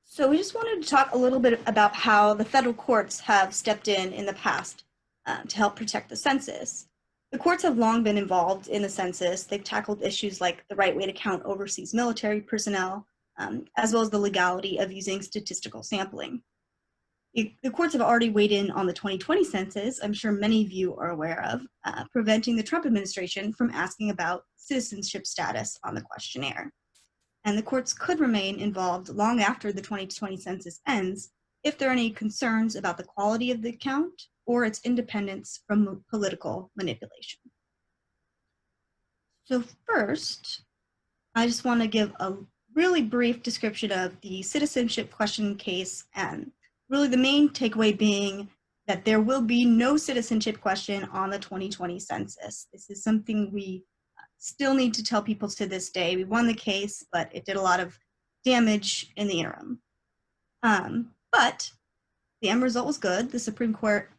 So we just wanted to talk a little bit about how the federal courts have stepped in the past to help protect the census. The courts have long been involved in the census. They've tackled issues like the right way to count overseas military personnel, as well as the legality of using statistical sampling. The courts have already weighed in on the 2020 census, I'm sure many of you are aware of, preventing the Trump administration from asking about citizenship status on the questionnaire. And the courts could remain involved long after the 2020 census ends if there are any concerns about the quality of the count or its independence from political manipulation. So first, I just want to give a really brief description of the citizenship question case, and really the main takeaway being that there will be no citizenship question on the 2020 census. This is something we still need to tell people to this day. We won the case, but it did a lot of damage in the interim. But the end result was good. The Supreme Court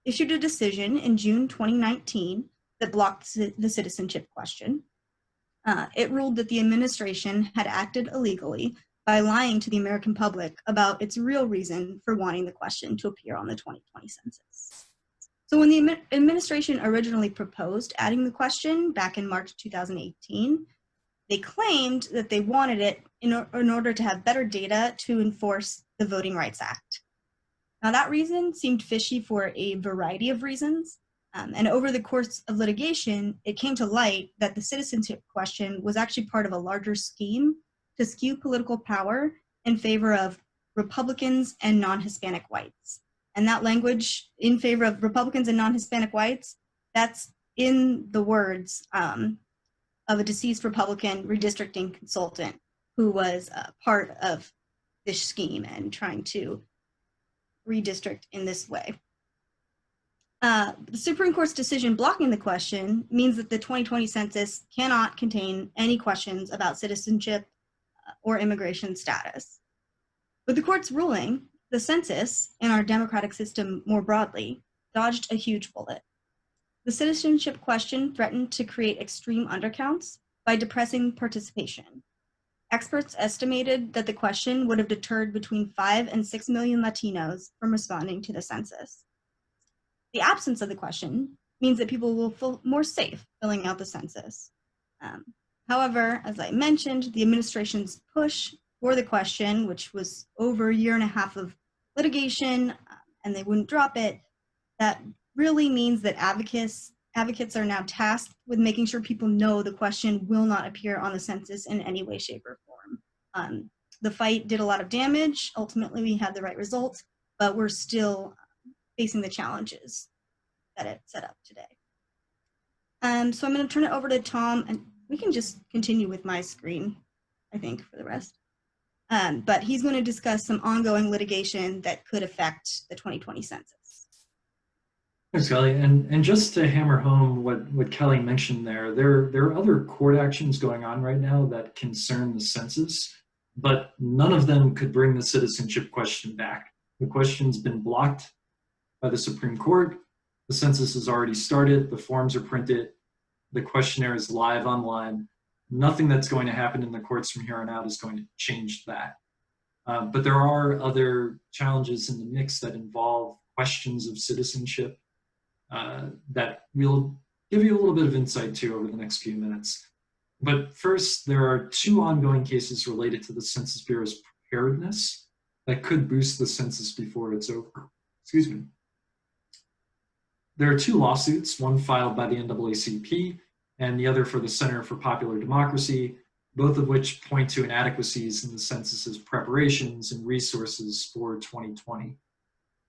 issued a decision in June 2019 that blocked the citizenship question. It ruled that the administration had acted illegally by lying to the American public about its real reason for wanting the question to appear on the 2020 census. So when the administration originally proposed adding the question back in March 2018, they claimed that they wanted it in order to have better data to enforce the Voting Rights Act. Now that reason seemed fishy for a variety of reasons, and over the course of litigation, it came to light that the citizenship question was actually part of a larger scheme to skew political power in favor of Republicans and non-Hispanic whites. And that language in favor of Republicans and non-Hispanic whites, that's in the words of a deceased Republican redistricting consultant who was part of this scheme and trying to redistrict in this way. The Supreme Court's decision blocking the question means that the 2020 census cannot contain any questions about citizenship or immigration status. With the court's ruling, the census and our democratic system more broadly dodged a huge bullet. The citizenship question threatened to create extreme undercounts by depressing participation. Experts estimated that the question would have deterred between 5 and 6 million Latinos from responding to the census. The absence of the question means that people will feel more safe filling out the census. However, as I mentioned, the administration's push for the question, which was over a year and a half of litigation, and they wouldn't drop it, that really means that advocates are now tasked with making sure people know the question will not appear on the census in any way, shape, or form. The fight did a lot of damage. Ultimately, we had the right results, but we're still facing the challenges that it set up today. So I'm going to turn it over to Tom, and we can just continue with my screen, I think, for the rest. But he's going to discuss some ongoing litigation that could affect the 2020 census. Thanks, Kelly. And just to hammer home what Kelly mentioned there are other court actions going on right now that concern the census, but none of them could bring the citizenship question back. The question's been blocked by the Supreme Court. The census has already started. The forms are printed. The questionnaire is live online. Nothing that's going to happen in the courts from here on out is going to change that. But there are other challenges in the mix that involve questions of citizenship that we'll give you a little bit of insight to over the next few minutes. But first, there are 2 ongoing cases related to the Census Bureau's preparedness that could boost the census before it's over. Excuse me. There are 2 lawsuits, one filed by the NAACP and the other for the Center for Popular Democracy, both of which point to inadequacies in the census's preparations and resources for 2020.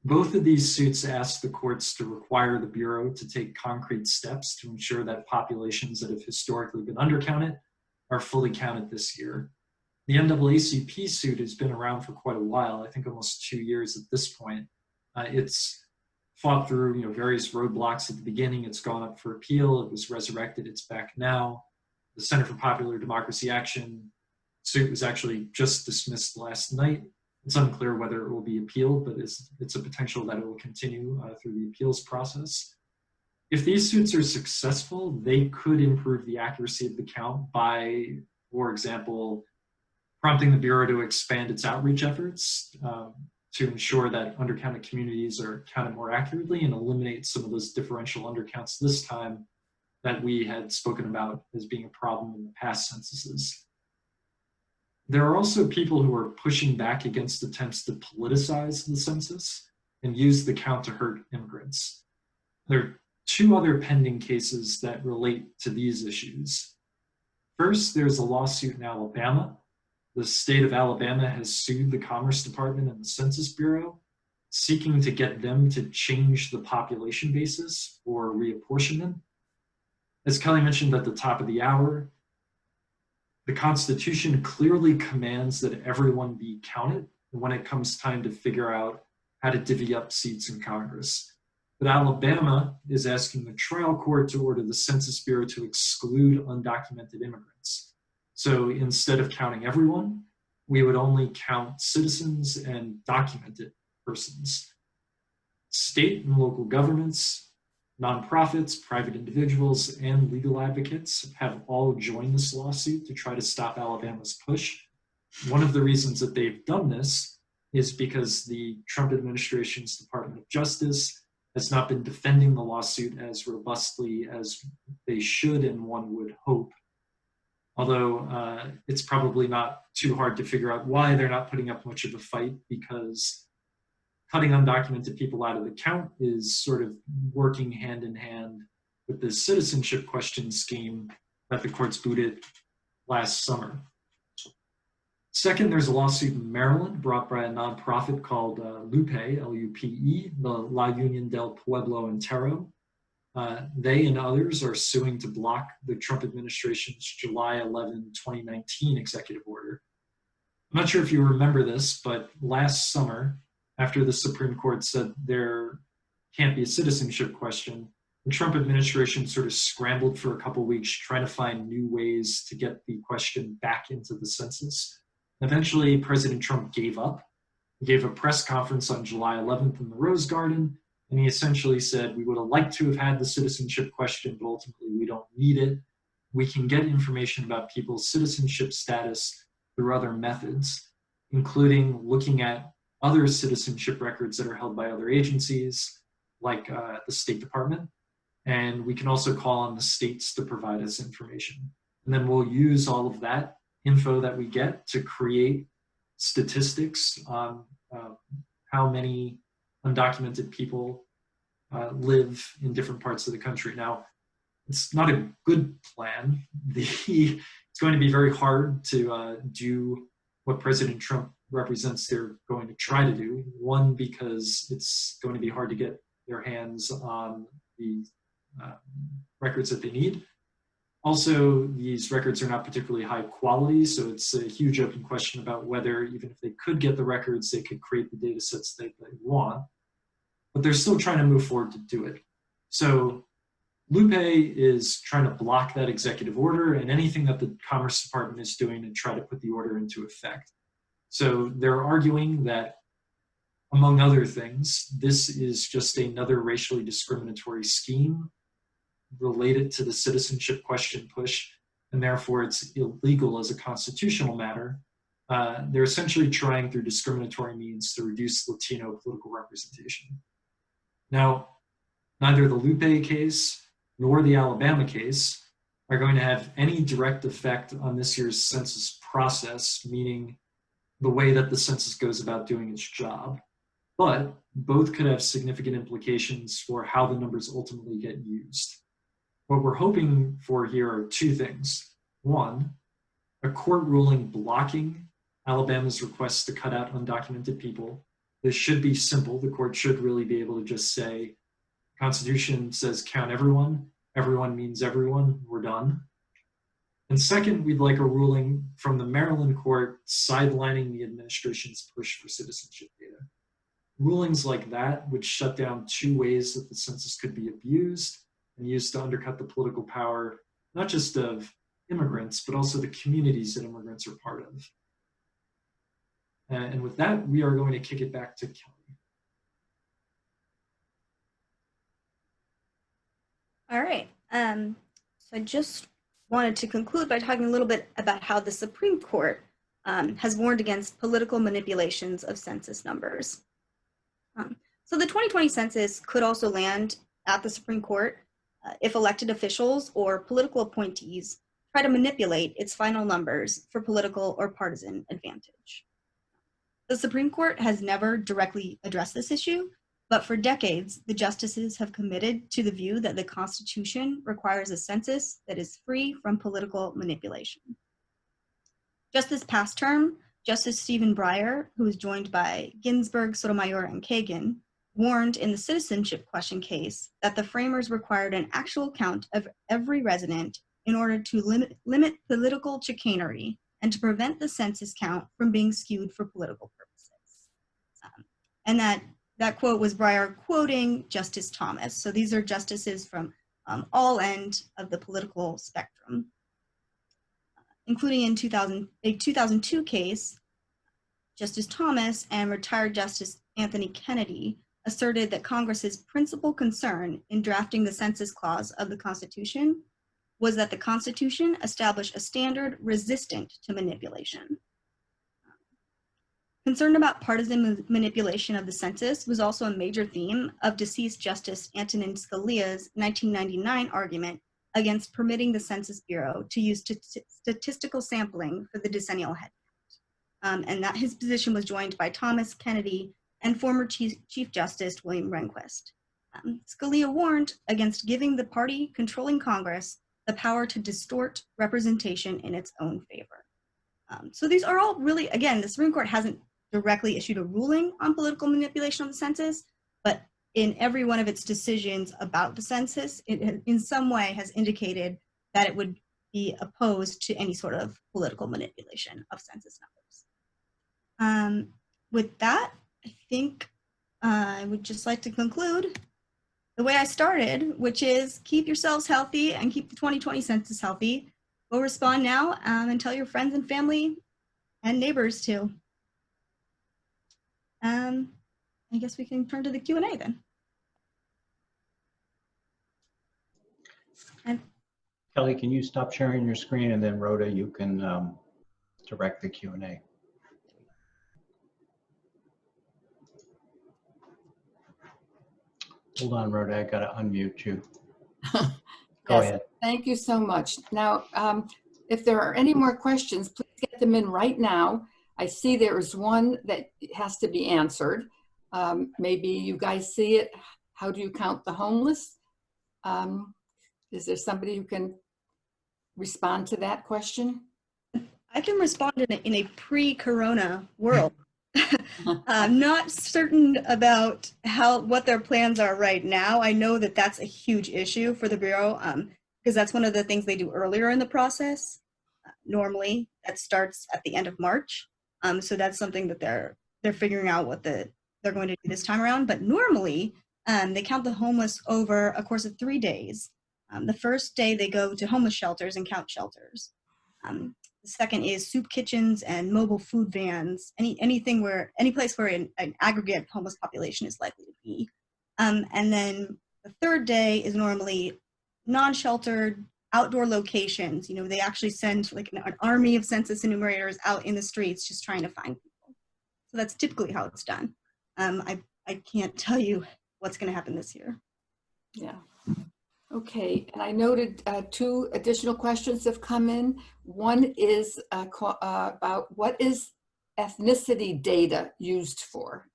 Both of these suits ask the courts to require the Bureau to take concrete steps to ensure that populations that have historically been undercounted are fully counted this year. The NAACP suit has been around for quite a while, I think almost 2 years at this point. It's fought through various roadblocks at the beginning. It's gone up for appeal. It was resurrected. It's back now. The Center for Popular Democracy Action suit was actually just dismissed last night. It's unclear whether it will be appealed, but it's a potential that it will continue through the appeals process. If these suits are successful, they could improve the accuracy of the count by, for example, prompting the Bureau to expand its outreach efforts to ensure that undercounted communities are counted more accurately and eliminate some of those differential undercounts this time that we had spoken about as being a problem in the past censuses. There are also people who are pushing back against attempts to politicize the census and use the count to hurt immigrants. There are 2 other pending cases that relate to these issues. First, there's a lawsuit in Alabama. The state of Alabama has sued the Commerce Department and the Census Bureau, seeking to get them to change the population basis for reapportionment. As Kelly mentioned at the top of the hour, the Constitution clearly commands that everyone be counted when it comes time to figure out how to divvy up seats in Congress. But Alabama is asking the trial court to order the Census Bureau to exclude undocumented immigrants. So instead of counting everyone, we would only count citizens and documented persons. State and local governments, nonprofits, private individuals, and legal advocates have all joined this lawsuit to try to stop Alabama's push. One of the reasons that they've done this is because the Trump administration's Department of Justice has not been defending the lawsuit as robustly as they should and one would hope. Although it's probably not too hard to figure out why they're not putting up much of a fight, because cutting undocumented people out of the count is sort of working hand in hand with the citizenship question scheme that the courts booted last summer. Second, there's a lawsuit in Maryland brought by a nonprofit called LUPE, L-U-P-E, the La Union del Pueblo Entero. They and others are suing to block the Trump administration's July 11, 2019 executive order. I'm not sure if you remember this, but last summer, after the Supreme Court said there can't be a citizenship question, the Trump administration sort of scrambled for a couple weeks trying to find new ways to get the question back into the census. Eventually, President Trump gave up. He gave a press conference on July 11th in the Rose Garden, and he essentially said, we would have liked to have had the citizenship question, but ultimately we don't need it. We can get information about people's citizenship status through other methods, including looking at other citizenship records that are held by other agencies, like the State Department. And we can also call on the states to provide us information. And then we'll use all of that info that we get to create statistics on how many undocumented people live in different parts of the country. Now, it's not a good plan. It's going to be very hard to do what President Trump represents they're going to try to do. One, because it's going to be hard to get their hands on the records that they need. Also, these records are not particularly high quality, so it's a huge open question about whether, even if they could get the records, they could create the data sets that they want. But they're still trying to move forward to do it. So LUPE is trying to block that executive order and anything that the Commerce Department is doing to try to put the order into effect. So they're arguing that, among other things, this is just another racially discriminatory scheme related to the citizenship question push, and therefore it's illegal as a constitutional matter. They're essentially trying through discriminatory means to reduce Latino political representation. Now, neither the LUPE case nor the Alabama case are going to have any direct effect on this year's census process, meaning the way that the census goes about doing its job. But both could have significant implications for how the numbers ultimately get used. What we're hoping for here are two things. One, a court ruling blocking Alabama's request to cut out undocumented people. This should be simple. The court should really be able to just say, Constitution says count everyone. Everyone means everyone. We're done. And second, we'd like a ruling from the Maryland court sidelining the administration's push for citizenship data. Rulings like that would shut down two ways that the census could be abused and used to undercut the political power, not just of immigrants, but also the communities that immigrants are part of. And with that, we are going to kick it back to Kelly. All right. So I just wanted to conclude by talking a little bit about how the Supreme Court has warned against political manipulations of census numbers. So the 2020 census could also land at the Supreme Court if elected officials or political appointees try to manipulate its final numbers for political or partisan advantage. The Supreme Court has never directly addressed this issue, but for decades, the justices have committed to the view that the Constitution requires a census that is free from political manipulation. Just this past term, Justice Stephen Breyer, who was joined by Ginsburg, Sotomayor, and Kagan, warned in the citizenship question case that the framers required an actual count of every resident in order to limit political chicanery and to prevent the census count from being skewed for political purposes. And that quote was Breyer quoting Justice Thomas. So these are justices from all ends of the political spectrum. Including in a 2002 case, Justice Thomas and retired Justice Anthony Kennedy asserted that Congress's principal concern in drafting the Census Clause of the Constitution was that the Constitution establish a standard resistant to manipulation. Concern about partisan manipulation of the census was also a major theme of deceased Justice Antonin Scalia's 1999 argument against permitting the Census Bureau to use statistical sampling for the decennial headcount, and that his position was joined by Thomas Kennedy and former Chief Justice William Rehnquist. Scalia warned against giving the party controlling Congress the power to distort representation in its own favor. So these are all really, again, the Supreme Court hasn't directly issued a ruling on political manipulation of the census, but in every one of its decisions about the census, it in some way has indicated that it would be opposed to any sort of political manipulation of census numbers. With that, I think I would just like to conclude the way I started, which is keep yourselves healthy and keep the 2020 census healthy. Go respond now and tell your friends and family and neighbors too. I guess we can turn to the Q&A then. Kelly, can you stop sharing your screen, and then Rhoda, you can direct the Q&A. Hold on, Rhoda, I gotta unmute you. Go ahead. Thank you so much. Now, if there are any more questions, please get them in right now. I see there is one that has to be answered. Maybe you guys see it. How do you count the homeless? Is there somebody who can respond to that question? I can respond in a pre-corona world. I'm not certain about what their plans are right now. I know that that's a huge issue for the Bureau because that's one of the things they do earlier in the process. Normally, that starts at the end of March. So that's something that they're figuring out what they're going to do this time around. But normally, they count the homeless over a course of 3 days. The first day they go to homeless shelters and count shelters. The second is soup kitchens and mobile food vans, any place where an aggregate homeless population is likely to be. And then the third day is normally non-sheltered outdoor locations. You know, they actually send like an army of census enumerators out in the streets just trying to find people. So that's typically how it's done. I can't tell you what's going to happen this year. Yeah. Okay, and I noted 2 additional questions have come in. One is about what is ethnicity data used for?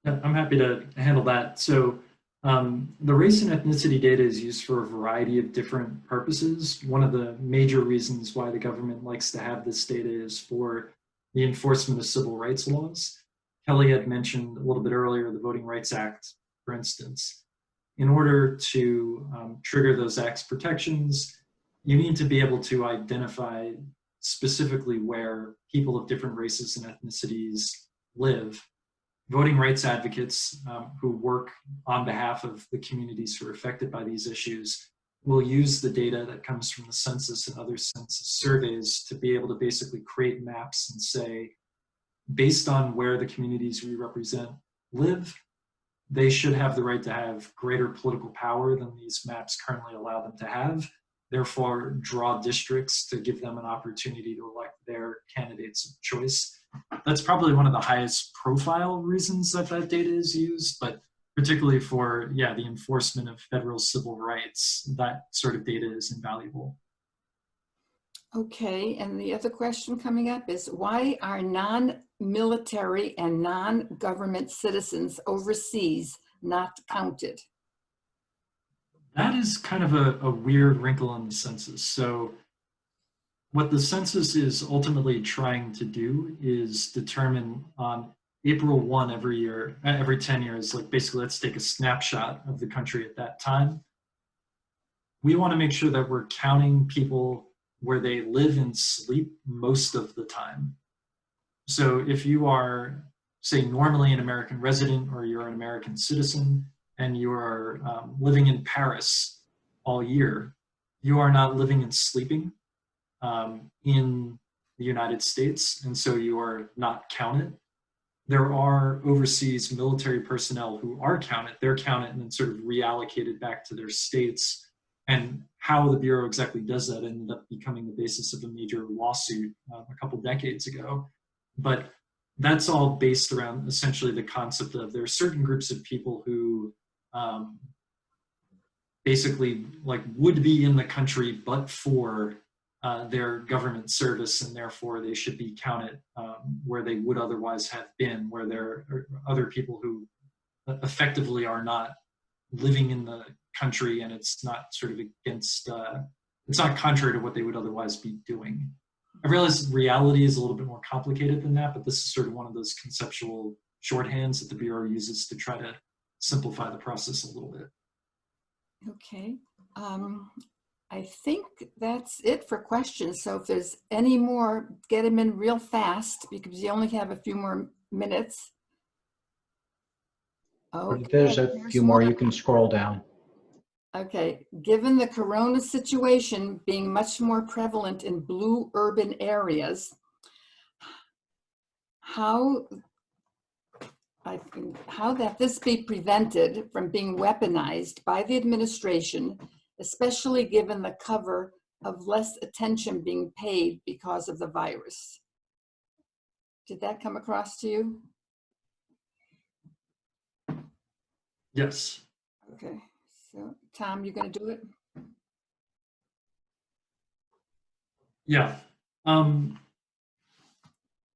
Yeah, I'm happy to handle that. So the race and ethnicity data is used for a variety of different purposes. One of the major reasons why the government likes to have this data is for the enforcement of civil rights laws. Kelly had mentioned a little bit earlier the Voting Rights Act, for instance. In order to trigger those act's protections, you need to be able to identify specifically where people of different races and ethnicities live. Voting rights advocates who work on behalf of the communities who are affected by these issues will use the data that comes from the census and other census surveys to be able to basically create maps and say, based on where the communities we represent live, they should have the right to have greater political power than these maps currently allow them to have. Therefore, draw districts to give them an opportunity to elect their candidates of choice. That's probably one of the highest profile reasons that that data is used, but particularly for, the enforcement of federal civil rights, that sort of data is invaluable. Okay, and the other question coming up is why are non-military and non-government citizens overseas not counted? That is kind of a weird wrinkle in the census. So what the census is ultimately trying to do is determine on April 1 every year, every 10 years, like basically let's take a snapshot of the country at that time. We want to make sure that we're counting people where they live and sleep most of the time. So if you are, say, normally an American resident or you're an American citizen and you are living in Paris all year, you are not living and sleeping in the United States, and so you are not counted. There are overseas military personnel who are counted. They're counted and then sort of reallocated back to their states. And how the Bureau exactly does that ended up becoming the basis of a major lawsuit a couple decades ago. But that's all based around essentially the concept of there are certain groups of people who basically like would be in the country but for their government service, and therefore they should be counted where they would otherwise have been, where there are other people who effectively are not living in the country, and it's not sort of against, it's not contrary to what they would otherwise be doing. I realize reality is a little bit more complicated than that, but this is sort of one of those conceptual shorthands that the Bureau uses to try to simplify the process a little bit. Okay. I think that's it for questions. So if there's any more, get them in real fast because you only have a few more minutes. Okay. There's a few more. You can scroll down. Okay. Given the corona situation being much more prevalent in blue urban areas, how that this be prevented from being weaponized by the administration, especially given the cover of less attention being paid because of the virus. Did that come across to you? Yes. Okay, so Tom, you're going to do it? Yeah.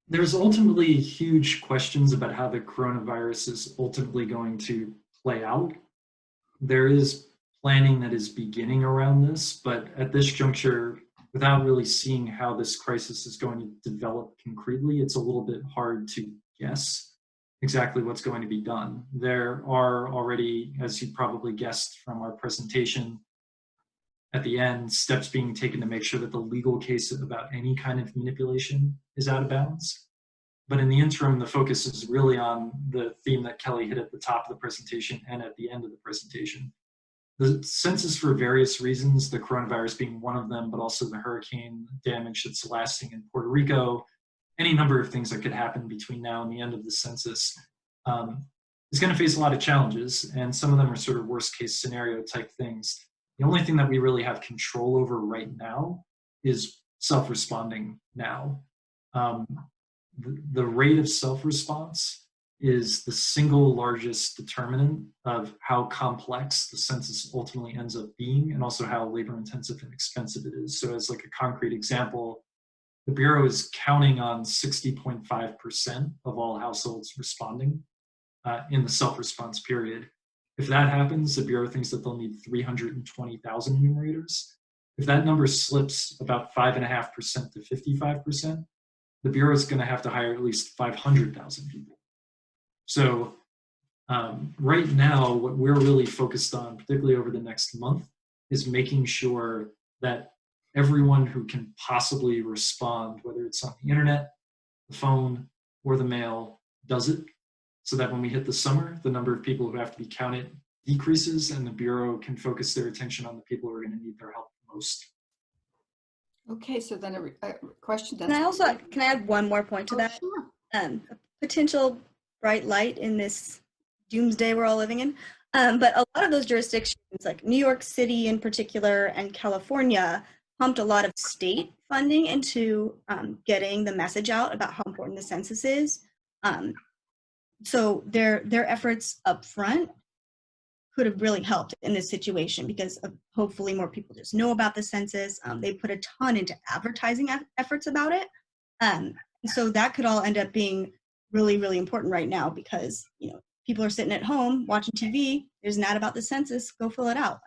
There's ultimately huge questions about how the coronavirus is ultimately going to play out. There is planning that is beginning around this, but at this juncture, without really seeing how this crisis is going to develop concretely, it's a little bit hard to guess exactly what's going to be done. There are already, as you probably guessed from our presentation at the end, steps being taken to make sure that the legal case about any kind of manipulation is out of bounds. But in the interim, the focus is really on the theme that Kelly hit at the top of the presentation and at the end of the presentation. The census, for various reasons, the coronavirus being one of them, but also the hurricane damage that's lasting in Puerto Rico, any number of things that could happen between now and the end of the census, is going to face a lot of challenges, and some of them are sort of worst case scenario type things. The only thing that we really have control over right now is self-responding now. The rate of self-response is the single largest determinant of how complex the census ultimately ends up being, and also how labor intensive and expensive it is. So as like a concrete example, the Bureau is counting on 60.5% of all households responding in the self-response period. If that happens, the Bureau thinks that they'll need 320,000 enumerators. If that number slips about 5.5% to 55%, the Bureau is going to have to hire at least 500,000 people. So right now, what we're really focused on, particularly over the next month, is making sure that everyone who can possibly respond, whether it's on the internet, the phone, or the mail, does it, so that when we hit the summer, the number of people who have to be counted decreases and the Bureau can focus their attention on the people who are going to need their help most. Okay, so then a question. Can I add one more point to that? Sure. A potential bright light in this doomsday we're all living in. But a lot of those jurisdictions, like New York City in particular and California, pumped a lot of state funding into getting the message out about how important the census is. So their efforts up front could have really helped in this situation, because hopefully more people just know about the census. They put a ton into advertising efforts about it. So that could all end up being really, really important right now, because people are sitting at home watching TV. There's an ad about the census. Go fill it out.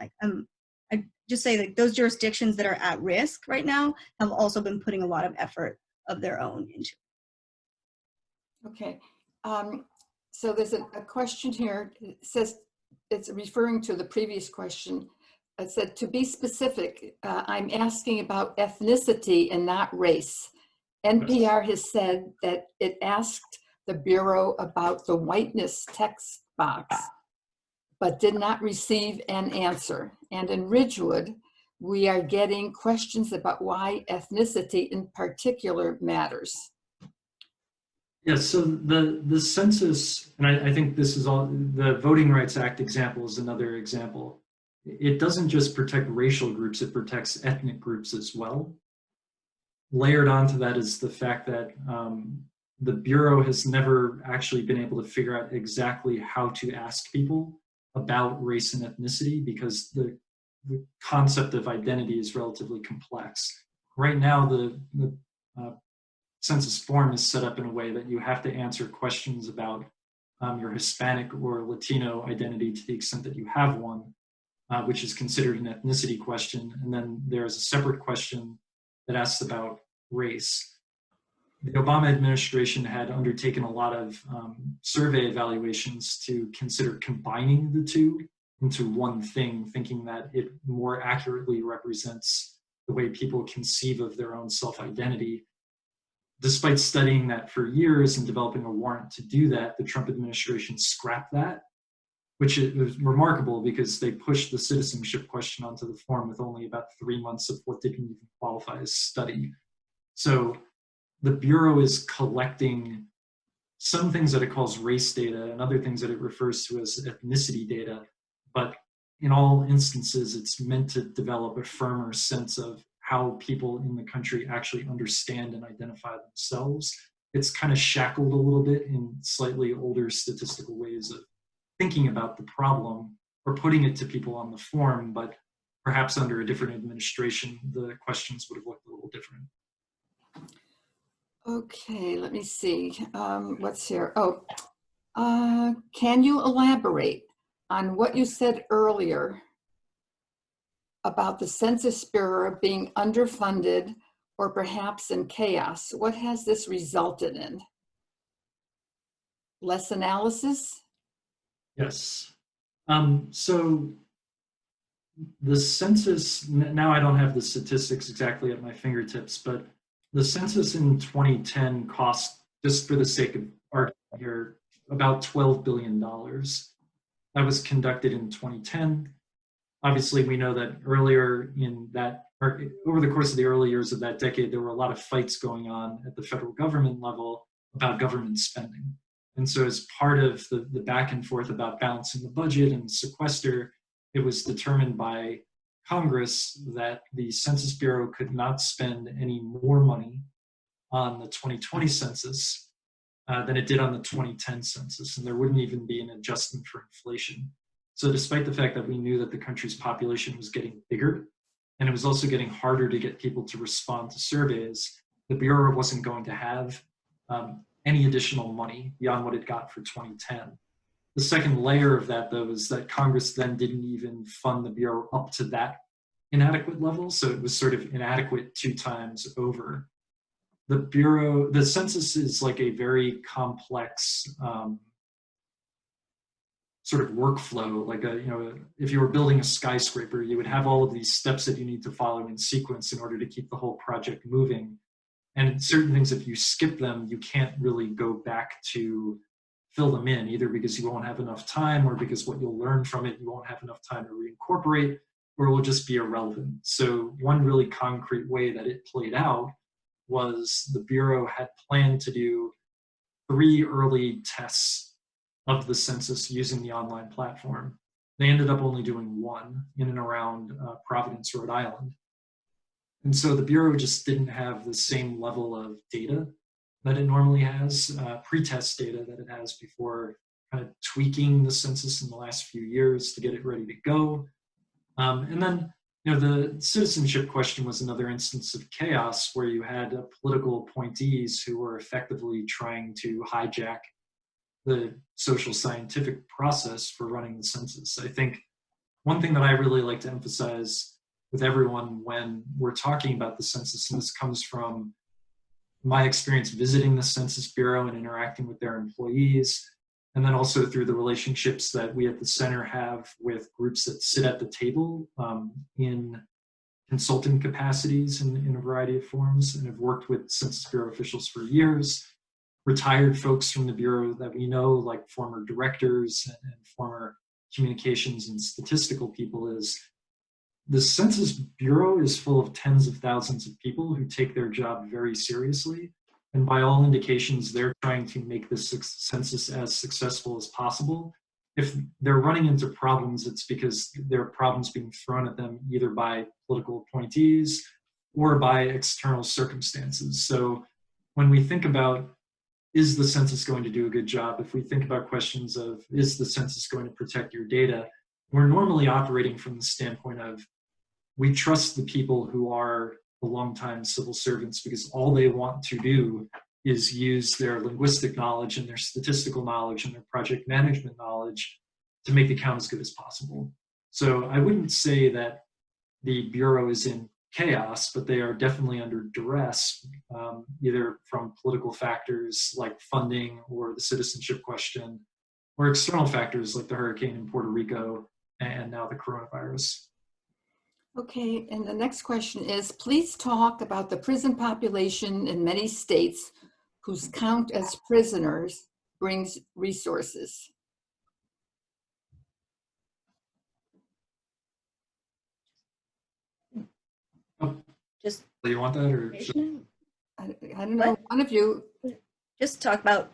I just say that those jurisdictions that are at risk right now have also been putting a lot of effort of their own into it. Okay. So there's a question here. It says, it's referring to the previous question. It said, to be specific, I'm asking about ethnicity and not race. NPR has said that it asked the Bureau about the whiteness text box, but did not receive an answer. And in Ridgewood, we are getting questions about why ethnicity in particular matters. Yes, so the census, and I think this is all, the Voting Rights Act example is another example. It doesn't just protect racial groups, it protects ethnic groups as well. Layered onto that is the fact that the Bureau has never actually been able to figure out exactly how to ask people about race and ethnicity, because the concept of identity is relatively complex. Right now, the census form is set up in a way that you have to answer questions about your Hispanic or Latino identity to the extent that you have one, which is considered an ethnicity question. And then there's a separate question that asks about race. The Obama administration had undertaken a lot of survey evaluations to consider combining the two into one thing, thinking that it more accurately represents the way people conceive of their own self-identity. Despite studying that for years and developing a warrant to do that, the Trump administration scrapped that, which was remarkable because they pushed the citizenship question onto the form with only about 3 months of what didn't even qualify as study. So the Bureau is collecting some things that it calls race data and other things that it refers to as ethnicity data, but in all instances, it's meant to develop a firmer sense of how people in the country actually understand and identify themselves. It's kind of shackled a little bit in slightly older statistical ways of thinking about the problem or putting it to people on the form, but perhaps under a different administration, the questions would have looked a little different. Okay, let me see. What's here? Oh, can you elaborate on what you said earlier about the Census Bureau being underfunded or perhaps in chaos? What has this resulted in? Less analysis? Yes. So the census, now I don't have the statistics exactly at my fingertips, but the census in 2010 cost, just for the sake of argument here, about $12 billion. That was conducted in 2010. Obviously, we know that earlier in that, or over the course of the early years of that decade, there were a lot of fights going on at the federal government level about government spending. And so as part of the back and forth about balancing the budget and sequester, it was determined by Congress that the Census Bureau could not spend any more money on the 2020 census than it did on the 2010 census, and there wouldn't even be an adjustment for inflation. So despite the fact that we knew that the country's population was getting bigger, and it was also getting harder to get people to respond to surveys, the Bureau wasn't going to have any additional money beyond what it got for 2010. The second layer of that, though, is that Congress then didn't even fund the Bureau up to that inadequate level, so it was sort of inadequate 2 times over. The Bureau, the census is like a very complex sort of workflow, like if you were building a skyscraper, you would have all of these steps that you need to follow in sequence in order to keep the whole project moving. And certain things, if you skip them, you can't really go back to fill them in, either because you won't have enough time or because what you'll learn from it, you won't have enough time to reincorporate, or it will just be irrelevant. So one really concrete way that it played out was the Bureau had planned to do 3 early tests of the census using the online platform. They ended up only doing 1 in and around Providence, Rhode Island. And so the Bureau just didn't have the same level of data that it normally has, pre-test data that it has before kind of tweaking the census in the last few years to get it ready to go. And then, the citizenship question was another instance of chaos where you had political appointees who were effectively trying to hijack the social scientific process for running the census. I think one thing that I really like to emphasize with everyone when we're talking about the census, and this comes from my experience visiting the Census Bureau and interacting with their employees, and then also through the relationships that we at the center have with groups that sit at the table in consulting capacities in a variety of forms, and have worked with Census Bureau officials for years, retired folks from the Bureau that we know, like former directors and former communications and statistical people, is The Census Bureau is full of tens of thousands of people who take their job very seriously. And by all indications, they're trying to make this census as successful as possible. If they're running into problems, it's because there are problems being thrown at them either by political appointees or by external circumstances. So when we think about, is the census going to do a good job? If we think about questions of, is the census going to protect your data? We're normally operating from the standpoint of, we trust the people who are the longtime civil servants because all they want to do is use their linguistic knowledge and their statistical knowledge and their project management knowledge to make the count as good as possible. So I wouldn't say that the Bureau is in chaos, but they are definitely under duress, either from political factors like funding or the citizenship question, or external factors like the hurricane in Puerto Rico and now the coronavirus. Okay, and the next question is, please talk about the prison population in many states whose count as prisoners brings resources. Just Do you want that, or I don't know, one of you. just talk about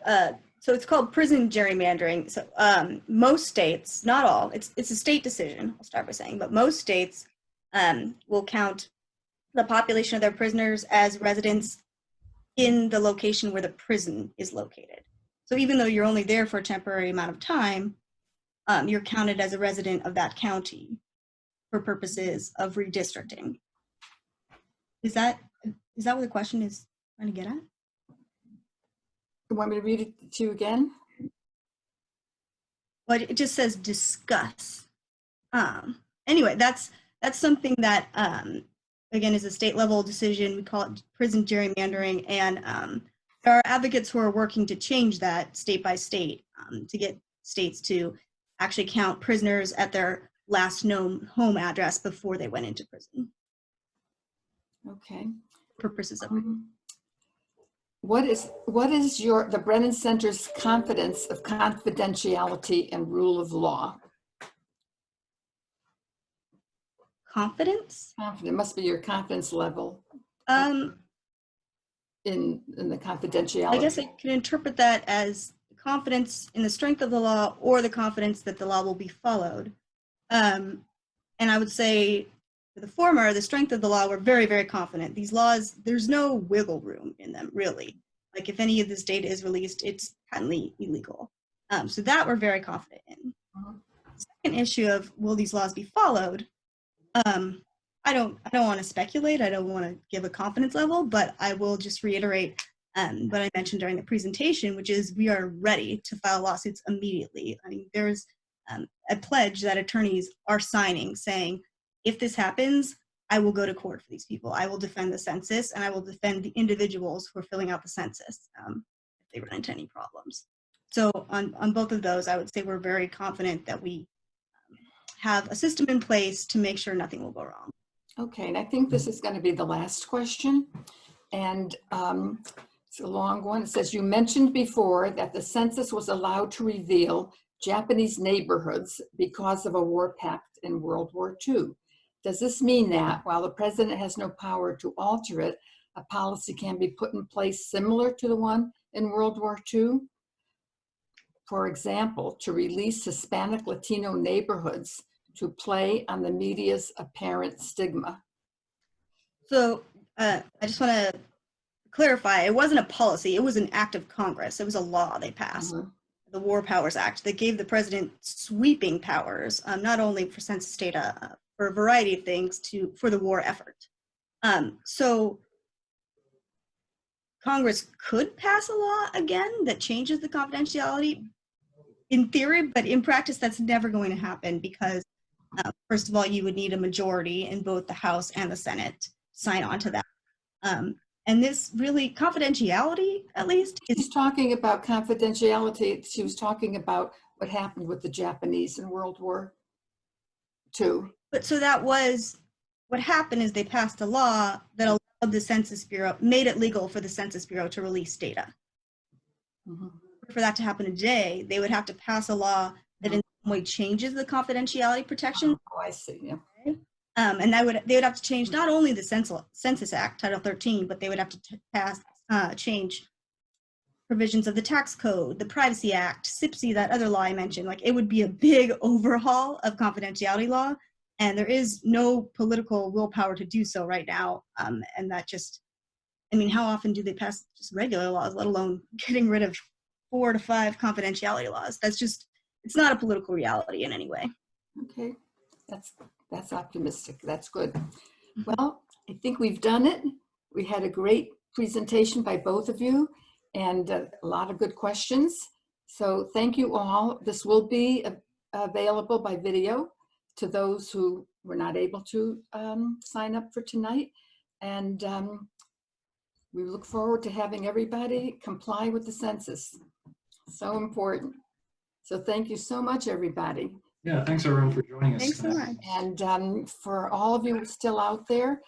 so it's called prison gerrymandering. So most states, not all, it's a state decision, I'll start by saying, but most states will count the population of their prisoners as residents in the location where the prison is located. So even though you're only there for a temporary amount of time, you're counted as a resident of that county for purposes of redistricting. Is that what the question is trying to get at? You want me to read it to you again? Well, it just says discuss. Anyway, that's something that again is a state level decision. We call it prison gerrymandering, and there are advocates who are working to change that state by state to get states to actually count prisoners at their last known home address before they went into prison. Okay. Purposes of What is the Brennan Center's confidence of confidentiality and rule of law? confidence. Confident must be your confidence level Um, in the confidentiality. I guess I can interpret that as confidence in the strength of the law or the confidence that the law will be followed. And I would say for the former, the strength of the law, we're very, very confident. These laws, there's no wiggle room in them, really. Like if any of this data is released, it's patently illegal. So that we're very confident in. Second issue of will these laws be followed? I don't want to speculate. I don't want to give a confidence level, but I will just reiterate what I mentioned during the presentation, which is we are ready to file lawsuits immediately. I mean, there's a pledge that attorneys are signing saying, if this happens, I will go to court for these people. I will defend the census, and I will defend the individuals who are filling out the census if they run into any problems. So on both of those, I would say we're very confident that we have a system in place to make sure nothing will go wrong. Okay, and I think this is going to be the last question. And it's a long one. It says, you mentioned before that the census was allowed to reveal Japanese neighborhoods because of a war pact in World War II. Does this mean that while the president has no power to alter it, a policy can be put in place similar to the one in World War II? For example, to release Hispanic Latino neighborhoods to play on the media's apparent stigma. So I just want to clarify, it wasn't a policy, it was an act of Congress. It was a law they passed, the War Powers Act, that gave the president sweeping powers, not only for census data, for a variety of things for the war effort. So Congress could pass a law again that changes the confidentiality in theory, but in practice, that's never going to happen because first of all, you would need a majority in both the House and the Senate to sign on to that. And this really, confidentiality, at least, She's talking about confidentiality. She was talking about what happened with the Japanese in World War II. But so that was, what happened is they passed a law that allowed the Census Bureau, made it legal for the Census Bureau to release data. For that to happen today, they would have to pass a law that in some way changes the confidentiality protection. Oh, I see, yeah. And they would have to change not only the Census Act, Title 13, but they would have to change provisions of the tax code, the Privacy Act, SIPC, that other law I mentioned. Like, it would be a big overhaul of confidentiality law, and there is no political willpower to do so right now. And that just, I mean, how often do they pass just regular laws, let alone getting rid of 4 to 5 confidentiality laws? That's just, it's not a political reality in any way. Okay, that's optimistic. That's good. Well, I think we've done it. We had a great presentation by both of you and a lot of good questions. So thank you all. This will be available by video to those who were not able to sign up for tonight. And we look forward to having everybody comply with the census. So important. So thank you so much, everybody. Yeah, thanks everyone for joining us. Thanks so tonight. much. And for all of you still out there,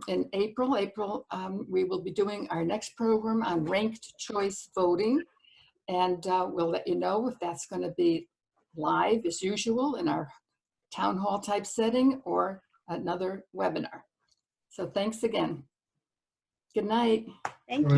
in April, we will be doing our next program on ranked choice voting. And we'll let you know if that's going to be live as usual in our town hall type setting or another webinar. So thanks again. Good night. Thank you.